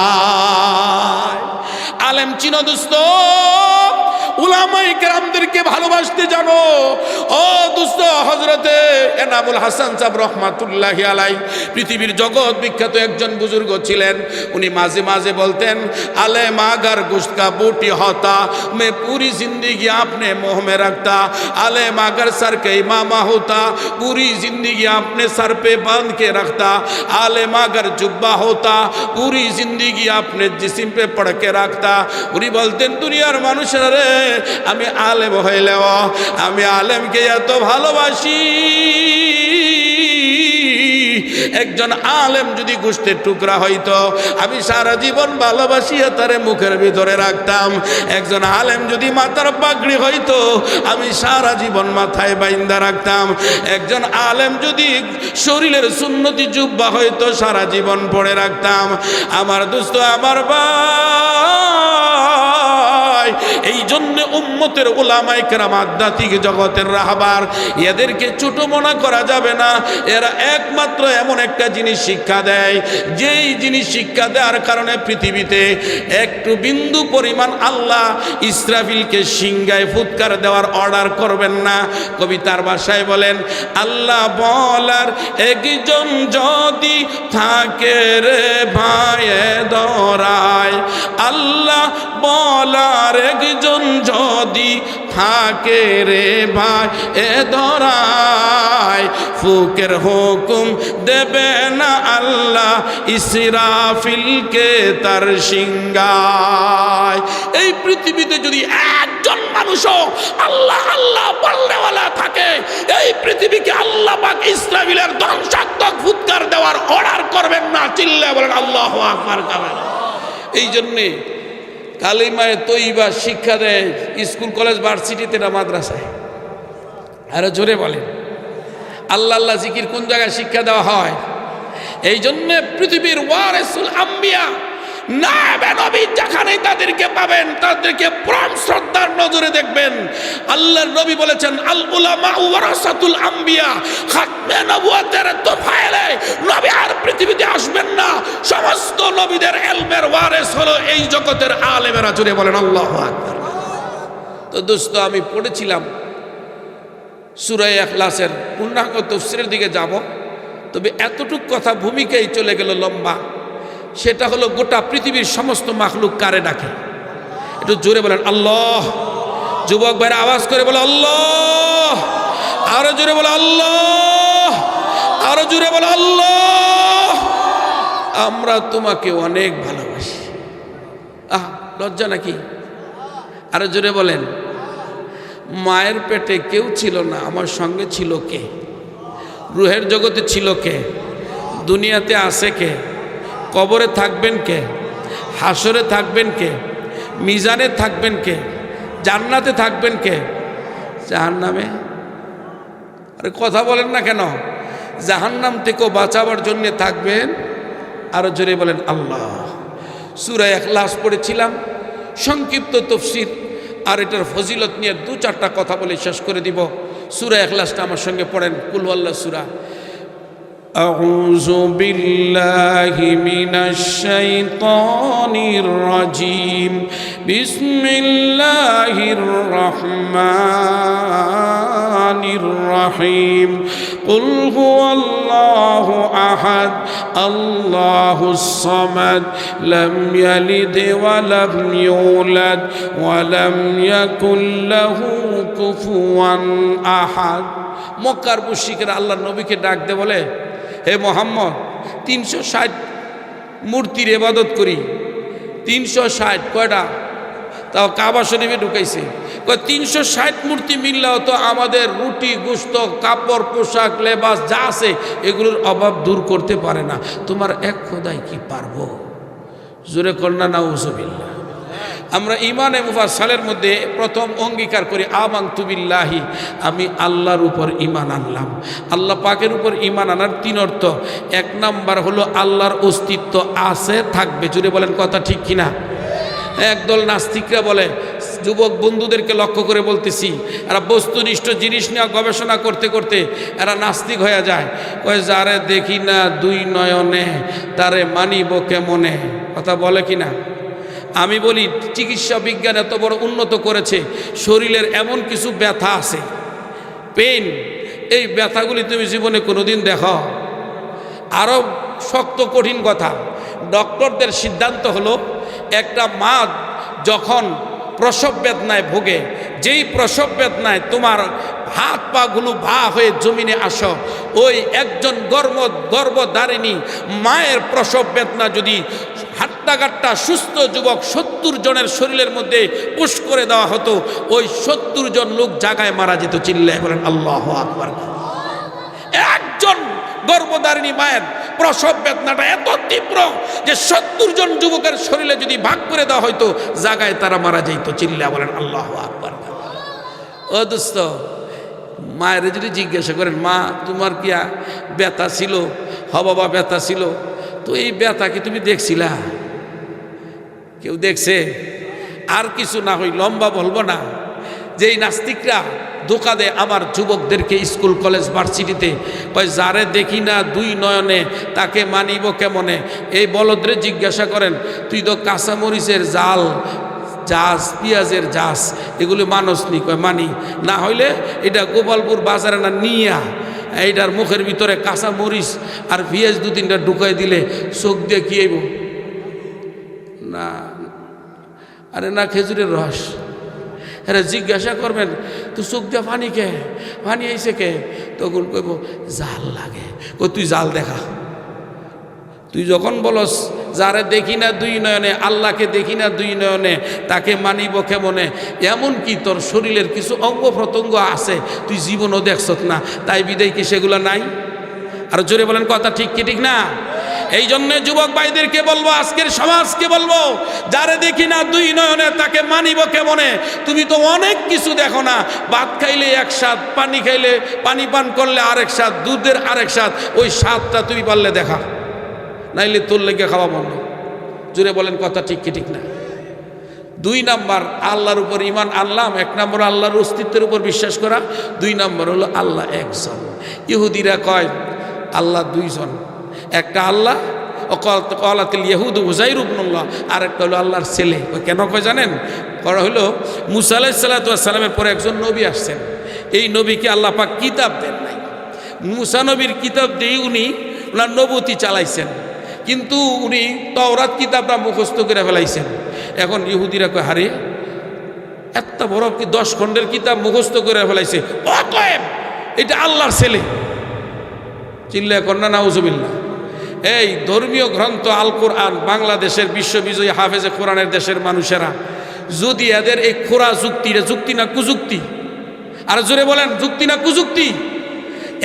আলেম চিনো দোস্ত, উলামায়ে কেরামদেরকে ভালোবাসতে জানো। ও দোস্ত, হযরতে এনামুল হাসান সাহেব রহমাতুল্লাহি আলাইহি পৃথিবীর জগৎ বিখ্যাত একজন বুজুর্গ ছিলেন। উনি মাঝে মাঝে বলতেন, আলেম আগার গোশত কা বूटी होता मैं पूरी जिंदगी आपने मुंह में रखता, आलेम अगर सर के इमामा होता पूरी जिंदगी आपने सर पे बांध के रखता, आलेम अगर जुब्बा होता पूरी जिंदगी आपने जिस्म पे पढ़ के रखता। উনি বলতেন, দুনিয়ার মানুষেরা রে, আমি আলেম হইলেও আমি আলেমকে এত ভালোবাসি, একজন আলেম যদি গোশতের টুকরা হইতো আমি সারা জীবন ভালোবাসিয়া তারে মুখের ভিতরে রাখতাম। একজন আলেম যদি মাথার পাগড়ি হইতো আমি সারা জীবন মাথায় বাইন্দা রাখতাম। একজন আলেম যদি শরীরের সুন্নতি জুব্বা হইতো সারা জীবন পরে রাখতাম। আমার দোস্ত, আমার ভাই, এই জন্য উম্মতের উলামায়ে কেরাম আধ্যাত্মিক জগতের রাহবার, এদেরকে ছোট মনে করা যাবে না। এরা একমাত্র এমন একটা জিনিস শিক্ষা দেয়, যেই জিনিস শিক্ষা দেওয়ার কারণে পৃথিবীতে একটু বিন্দু পরিমাণ আল্লাহ ইসরাফিলকে সিংহায় ফুৎকার দেওয়ার অর্ডার করবেন না। কবিতার ভাষায় বলেন, আল্লাহ বলার একজন যদি থাকে রে ভাইয়ে ধরায়, আল্লাহ বলার একজন যদি থাকে রে ভাই এ ধরায়, ফুকের হুকুম দেবে না আল্লাহ ইসরাফিলকে তার সিংহায়। এই পৃথিবীতে যদি একজন মানুষও আল্লাহ আল্লাহ বলনেওয়ালা থাকে, এই পৃথিবীকে আল্লাহ পাক ইসরাফিলের ধ্বংসাত্মক ফুৎকার দেওয়ার অর্ডার করবেন না। চিল্লায় বলেন আল্লাহু আকবার। এই জন্যে কালিমায়ে তৈবা শিক্ষা দেয় স্কুল কলেজ ভার্সিটিতে না মাদ্রাসায়? আরো জোরে বলেন। আল্লাহ আল্লাহ জিকির কোন জায়গায় শিক্ষা দেওয়া হয়? এই জন্যে পৃথিবীর ওয়ারিসুল আম্বিয়া নায়েবে নবী যেখানেই তাদেরকে পাবেন তাদেরকে পরম শ্রদ্ধার নজরে দেখবেন। আল্লাহর নবী বলেছেন আল উলামা ওয়ারাসাতুল আম্বিয়া, খাতমে নবুয়তের তোফায়েলে নবী আর পৃথিবীতে আসবেন না, সমস্ত নবীদের ইলমের ওয়ারিস হলো এই জগতের আলেমেরা। জুড়ে বলেন আল্লাহু আকবার। তো দোস্ত, আমি পড়েছিলাম সূরা ইখলাসের পূর্ণাঙ্গ তাফসীরের দিকে যাব, তবে এতটুক কথা ভূমিকায় চলে গেল লম্বা। সেটা হলো গোটা পৃথিবীর সমস্ত মাখলুক কারে ডাকে? একটু জোরে বলেন আল্লাহ। যুবক ভাইরা আওয়াজ করে বলে আল্লাহ। আরো জোরে বলে আল্লাহ। আরো জোরে বলে আল্লাহ। আমরা তোমাকে অনেক ভালোবাসি। লজ্জা নাকি? আরো জোরে বলেন। মায়ের পেটে কেউ ছিল না, আমার সঙ্গে ছিল কে? রুহের জগতে ছিল কে? দুনিয়াতে আছে কে? কবরে থাকবেন কে? হাসরে থাকবেন কে? মিজানে থাকবেন কে? জান্নাতে থাকবেন কে? জাহান্নামে? আরে কথা বলেন না কেন? জাহান্নাম থেকেও বাঁচাবার জন্য থাকবেন। আরো জোরে বলেন আল্লাহ। সূরা ইখলাস পড়েছিলাম, সংক্ষিপ্ত তাফসীর, আর এটার ফজিলত নিয়ে দু চারটা কথা বলে শেষ করে দিব। সূরা ইখলাসটা আমার সঙ্গে পড়েন। কুল আল্লাহ সূরা। আউযু বিল্লাহি মিনাশ শাইতানির রাজিম। বিসমিল্লাহির রহমানির রহিম। কুল হুয়াল্লাহু আহাদ আল্লাহুস সামাদ লাম ইয়ালিদ ওয়া লাম ইউলাদ ওয়া লাম ইয়াকুল লাহু কুফুয়ান আহাদ। মক্কার মুশরিকরা আল্লাহর নবীকে ডাক দে বলে, হে মোহাম্মদ, 360 মূর্তির ইবাদত করি। 360 কয়টা? তাও কাবা শরীফে ঢুকাইছে। 360 মূর্তি মিললেও তো আমাদের রুটি, গোশত, কাপড়, পোশাক, লেবাস যা আছে এগুলোর অভাব দূর করতে পারে না। তোমার এক খোদাই কি পারবো? জোরে কন্যা নাউজুবিল্লাহ। আমরা ইমানে মুফাসসালের মধ্যে প্রথম অঙ্গীকার করি আমানতু বিল্লাহি, আমি আল্লাহর উপর ঈমান আনলাম। আল্লাহ পাকের উপর ঈমান আনার 3 অর্থ। 1 নাম্বার হলো আল্লাহর অস্তিত্ব আছে, থাকবে। জুড়ে বলেন কথা ঠিক কিনা? একদল নাস্তিকরা বলে, যুবক বন্ধুদেরকে লক্ষ্য করে বলতেছি, এরা বস্তুনিষ্ঠ জিনিস নিয়ে গবেষণা করতে করতে এরা নাস্তিক হয়ে যায়। কয় যারে দেখি না 2 নয়নে তারে মানিব কেমনে। কথা বলে কিনা? আমি বলি, চিকিৎসা বিজ্ঞান এত বড় উন্নত করেছে, শরীরের এমন কিছু ব্যথা আছে, পেইন, এই ব্যথাগুলি তুমি জীবনে কোনোদিন দেখো? আরও শক্ত কঠিন কথা, ডক্টরদের সিদ্ধান্ত হলো একটা মা যখন প্রসব বেদনায় ভোগে, যেই প্রসব বেদনায় তোমার হাত পাগুলো ভা হয়ে জমিনে আসো, ওই একজন গর্ভধারিণী মায়ের প্রসব বেদনা যদি হাট্টাগাট্টা সুস্থ যুবক 70 জনের শরীরের মধ্যে পুশ করে দেওয়া হতো, ওই 70 জন লোক জায়গায় মারা যেত। চিল্লায় বলেন আল্লাহু আকবার। একজন গর্ভধারিণী মায়ের প্রসব বেদনাটা এত তীব্র যে 70 জন যুবকের শরীরে যদি ভাগ করে দেওয়া হয়তো জায়গায় তারা মারা যেত। চিল্লায় বলেন আল্লাহু আকবার। ও দোস্ত, মায়ের যদি জিজ্ঞাসা করেন, মা তোমার কি ব্যথা ছিল? হ বাবা ব্যথা ছিল। তো এই ব্যথা কি তুমি দেখছিলা? কেউ দেখছে? আর কিছু না হই লম্বা বলবো না, যেই নাস্তিকরা ধোঁকা দেয় আমার যুবকদেরকে স্কুল কলেজ ভার্সিটিতে, কয় যারে দেখি না 2 নয়নে তাকে মানিব কেমনে। এই বলদরে জিজ্ঞাসা করেন, তুই তো কাঁচামরিচের জাল, জাস, পেঁয়াজের জাস, এগুলো মানুষ নি? কয় মানি। না হইলে এটা গোপালপুর বাজারে না নিয়া এইটার মুখের ভিতরে কাঁচা মরিচ আর পেঁয়াজ 2-3টা ঢুকাই দিলে চোখ দিয়ে কি আইব না, আরে না খেজুরের রস। আরে জিজ্ঞাসা করবেন তো চোখ দিয়ে পানি কে, পানি আইছে কে? তখন কইব জাল লাগে। কই তুই জাল দেখা। তুই যখন বলস যারে দেখি না দুই নয়নে, আল্লাহকে দেখি না দুই নয়নে, তাকে মানিব কেমনে? এমন কি তোর শরীরের কিছু অঙ্গ প্রত্যঙ্গ আছে তুই জীবনও দেখছত না, তাই বিদায় কি সেগুলো নাই? আর জোরে বলেন কথা ঠিক কি ঠিক না? এই জন্য যুবক ভাইদেরকে বলবো, আজকের সমাজকে বলবো, যারে দেখি না দুই নয়নে তাকে মানিব কেমনে? তুমি তো অনেক কিছু দেখো না। ভাত খাইলে এক স্বাদ, পানি খাইলে, পানি পান করলে আরেক স্বাদ, দুধের আরেক স্বাদ। ওই স্বাদটা তুমি পারলে দেখা, নাইলে তোর লেগে খাওয়া বন্ধ। জোরে বলেন কথা ঠিক কি ঠিক না? 2 নাম্বার আল্লাহর উপর ঈমান আনলাম। 1 নম্বর আল্লাহর অস্তিত্বের উপর বিশ্বাস করা, 2 নম্বর হলো আল্লাহ একজন। ইহুদিরা কয় আল্লাহ 2 জন, একটা আল্লাহ ওয়াকালাতিল ইয়াহুদু উযাইর ইবনুল্লাহ, আর একটা হলো আল্লাহর ছেলে। ওই কেন কয় জানেন? করা হলো মুসা আলাইহিস সালাতু ওয়াস সালামের পরে একজন নবী আসছেন। এই নবীকে আল্লাহ পাক কিতাব দেন নাই। মুসা নবীর কিতাব দিয়ে উনি ওনার নবুতি চালাইছেন, কিন্তু উনি তাওরাত কিতাবটা মুখস্থ করে ফেলাইছেন। এখন ইহুদিরা কয় হারে এত বড় কি 10 খণ্ডের কিতাব মুখস্থ করে ফেলাইছে, অতএব এটা আল্লাহর ছেলে। চিল্লায় কন্যা নাউজুবিল্লাহ। এই ধর্মীয় গ্রন্থ আল কোরআন বাংলাদেশের বিশ্ববিজয়ী হাফেজে কোরআনের দেশের মানুষেরা যদি এদের এই খোরা যুক্তিটা যুক্তি না কুযুক্তি, আর জোরে বলেন যুক্তি না কুযুক্তি,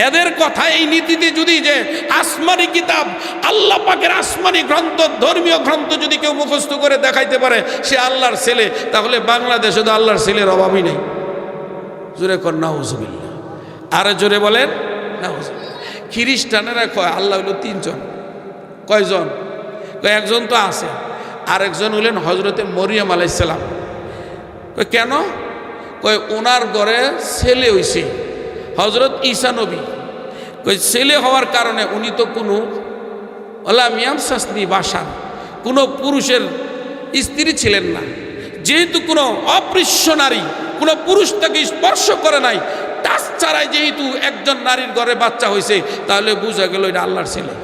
এদের কথা এই নীতিতে যদি যে আসমানি কিতাব আল্লাহ পাকের আসমানি গ্রন্থ ধর্মীয় গ্রন্থ যদি কেউ মুখস্থ করে দেখাইতে পারে সে আল্লাহর ছেলে, তাহলে বাংলাদেশে তো আল্লাহর ছেলের অভাবই নেই। জোরে কর নাউজুবিল্লাহ। আর জোরে বলেন নাউজুবিল্লাহ। খ্রিস্টানেরা কয় আল্লাহ হলো 3 জন। কয়জন? কয় একজন তো আছে, আরেকজন হলেন হজরতে মরিয়ম আলাইহিস সালাম। কয় কেন? কয় ওনার ঘরে ছেলে হইছে হজরত ঈসা নবী। কই ছেলে হওয়ার কারণে উনি তো কোনো ওলামিয়াম শাসনি বাসান, কোনো পুরুষের স্ত্রী ছিলেন না। যেহেতু কোনো অপৃশ্য নারী, কোনো পুরুষ তাকে স্পর্শ করে নাই, টাচ ছাড়াই যেহেতু একজন নারীর ঘরে বাচ্চা হয়েছে, তাহলে বোঝা গেল এটা আল্লাহর ছেলে,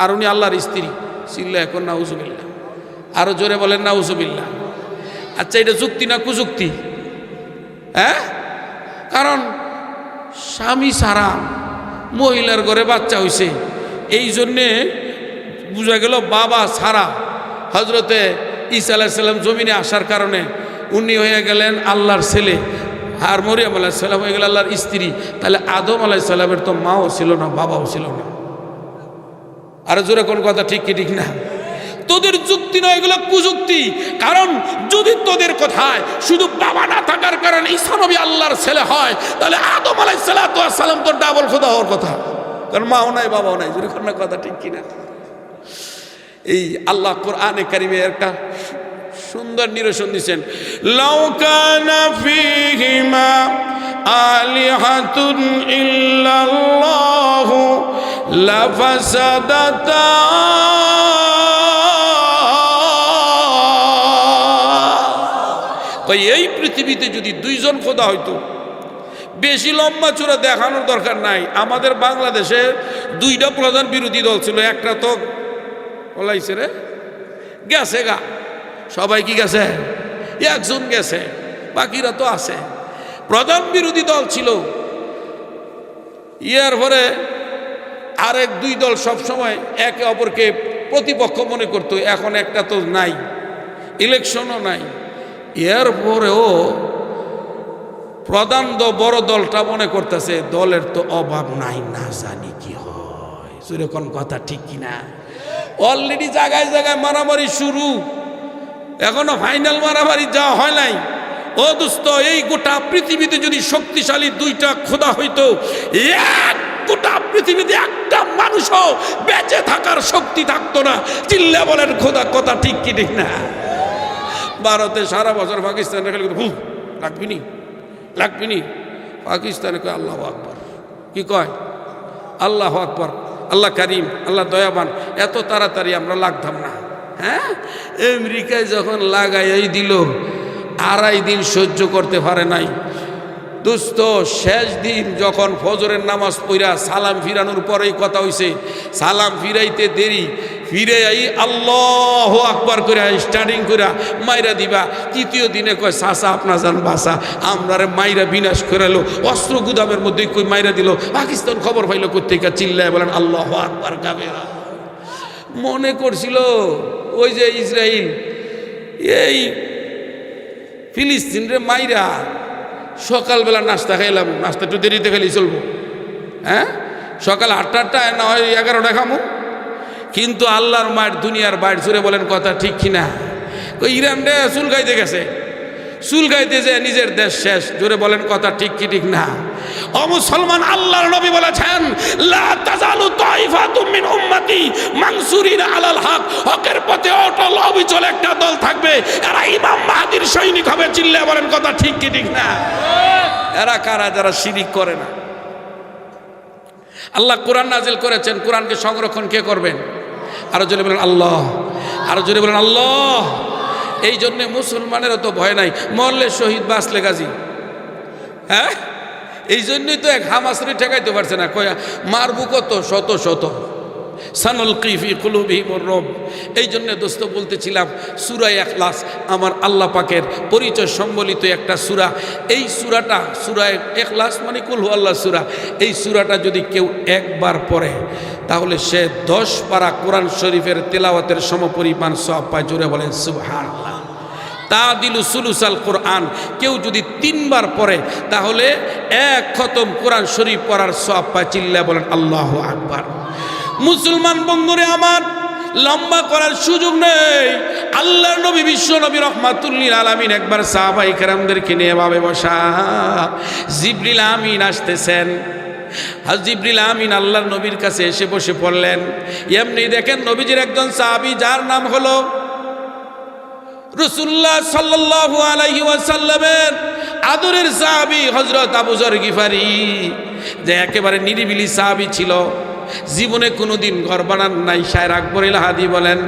আর উনি আল্লাহর স্ত্রী। চিল্লা এখন নাউজুবিল্লাহ। আরো জোরে বলেন নাউজুবিল্লাহ। আচ্ছা এটা যুক্তি না কুযুক্তি? হ্যাঁ, কারণ স্বামী ছাড়া মহিলার ঘরে বাচ্চা হয়েছে, এই জন্যে বোঝা গেল বাবা ছাড়া হজরতে ঈসা আলাইহিস সালাম জমিনে আসার কারণে উনি হয়ে গেলেন আল্লাহর ছেলে, আর মরিয়ম আলাইহিস সালাম হয়ে গেল আল্লাহর স্ত্রী। তাহলে আদম আলাইহিস সালামের তো মাও ছিল না, বাবাও ছিল না। আর জোরে কোন কথা ঠিক কি ঠিক না? তোদের যুক্তি নয়, এগুলো কুযুক্তি। কারণ যদি তোদের কথায় শুধু বাবা না থাকার কারণে ঈসা নবী আল্লাহর ছেলে হয়, তাহলে আদম আলাইহিস সালাম তো ডাবল খোদা হওয়ার কথা, কারণ মাও নাই বাবাও নাই। জোরে কোন কথা ঠিক কিনা? এই আল্লাহ কোরআনে কারিমে একটা সুন্দর নিরসন দিচ্ছেন, লাউ কানা ফীহিমা আলিহাতুন ইল্লাল্লাহু লাফাসাদাতা। এই পৃথিবীতে যদি 2 জন খোদা হইতো, বেশি লম্বা চূড়া দেখানোর দরকার নাই। আমাদের বাংলাদেশে 2টা প্রধান বিরোধী দল ছিল, একটা তো বলাইছে রে গেছে গা, সবাই কি গেছে? একজন গেছে, বাকিরা তো আছে। প্রধান বিরোধী দল ছিল, ইয়ার পরে আরেক 2 দল সবসময় একে অপরকে প্রতিপক্ষ মনে করতো। এখন একটা তো নাই, ইলেকশনও নাই, এর পরেও প্রধান বড় দলটা মনে করতেছে দলের তো অভাব নাই, না জানি কি হয়। সেরকম কথা ঠিক কিনা? অলরেডি জায়গায় জায়গায় মারামারি শুরু, এখনো ফাইনাল মারামারি যাওয়া হয় নাই। ও দোস্ত, এই গোটা পৃথিবীতে যদি শক্তিশালী 2টা খোদা হইতো, গোটা পৃথিবীতে একটা মানুষও বেঁচে থাকার শক্তি থাকতো না। চিল্লা বলেন খোদা কথা ঠিক কি ঠিক না? ভারতে সারা বছর পাকিস্তানের খালি লাগবিনি লাগবিনি, পাকিস্তানে কয় আল্লাহু আকবার। কি কয়? আল্লাহু আকবার, আল্লাহ কারিম, আল্লাহ দয়াবান। এত তাড়াতাড়ি আমরা লাগতাম না। হ্যাঁ, আমেরিকায় যখন লাগাই দিল, 2.5 দিন সহ্য করতে পারে নাই, দোস্ত শেষ দিন যখন ফজরের নামাজ পড়া সালাম ফিরানোর পরেই কথা হইছে, সালাম ফিরাইতে দেরি, ফিরে আই আল্লাহ আকবার করে স্টার্টিং করে মাইরা দিবা। তৃতীয় দিনে কয় চাচা আপনার যান বাসা, আমরারে মাইরা বিনাশ করালো, অস্ত্র গুদামের মধ্যে কই মাইরা দিল। পাকিস্তান খবর পাইলো কোত্থেকে, চিল্লায় বলেন আল্লাহ আকবার কাবেরা। মনে করছিল ওই যে ইসরায়েল এই ফিলিস্তিনরে মাইরা সকালবেলা নাস্তা খাইলাম, নাস্তা একটু দেরিতে খাইলেই চলবো, হ্যাঁ সকাল 8টায় না হয় 11টা খামো। কিন্তু আল্লাহর মায়ের দুনিয়ার বাইর জুড়ে বলেন কথা ঠিক কিনা? ইরান রে চুল গাইতে গেছে, চুল গাইতে যে নিজের দেশ শেষ। জোরে বলেন কথা ঠিক কি ঠিক না? ও মুসলমান, আল্লাহর নবী বলেছেন লা তাজালু তাইফাতুম মিন উম্মতি মানসুরিনা আলাল হক, হকের পথে অটল অবিচল একটা দল থাকবে, এরা ইমাম মাহদির সৈনিক হবে। চিল্লায় বলেন কথা ঠিক কি ঠিক না? এরা কারা? যারা শিরিক করে না। আল্লাহ কোরআন নাজিল করেছেন, কোরআনকে সংরক্ষণ কে করবেন? আরো জোরে বলেন আল্লাহ, আরো জোরে বলেন আল্লাহ। এই জন্যে মুসলমানেরও তো ভয় নাই, মরলে শহীদ বাঁচলে গাজী। হ্যাঁ, এই জন্যই তো এক হামাসরি ঠেকাইতে পারছে না, কয়া মারবু কত শত শত, সানুলকি ফি কুলুবিহিমুর রুব। এই জন্য দোস্ত বলতেছিলাম, সূরা ইখলাস আমার আল্লাহ পাকের পরিচয় সম্বলিত একটা সূরা। এই সূরাটা, সূরা ইখলাস মানে কুল হু আল্লাহ সূরা, এই সূরাটা যদি কেউ একবার পড়ে তাহলে সে 10 পারা কোরআন শরীফের তেলাওয়াতের সমপরিমাণ সওয়াব পায়। জোরে বলেন সুবহানাল্লাহ। তাদিলু সুলুসাল কোরআন। কেউ যদি 3 বার পড়ে তাহলে 1 খতম কোরআন শরীফ পড়ার সওয়াব পায়। চিল্লায় বলেন আল্লাহু আকবার। মুসলমান বন্ধুরে আমার, লম্বা করার সুযোগ নেই। আল্লাহর নবী বিশ্ব নবী রহমাতুল্লিল আলামিন একবার সাহাবায়ে কেরামদেরকে নিয়ে ভাবে বসা, জিবরিল আমিন আসতেছেন। জিবরিল আমিন আল্লাহর নবীর কাছে এসে বসে পড়লেন। এমনি দেখেন নবীজির একজন সাহাবী যার নাম হলো রাসূলুল্লাহ সাল্লাল্লাহু আলাইহি ওয়াসাল্লামের আদরের সাহাবী হযরত আবু যর গিফারি, যে একেবারে নিরিবিলি সাহাবী ছিল, জীবনে কোনোদিন ঘর বানান নাই। শায়ের আকবর ইলাহাদি বলেন,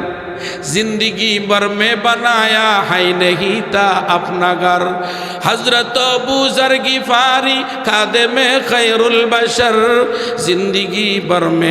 জিন্দগি ভর মে বানায়া হাই নেহি তা আপনা ঘর, হযরত আবু যর গিফারি খাদেমে খৈরুল বশর, জিন্দগি ভর মে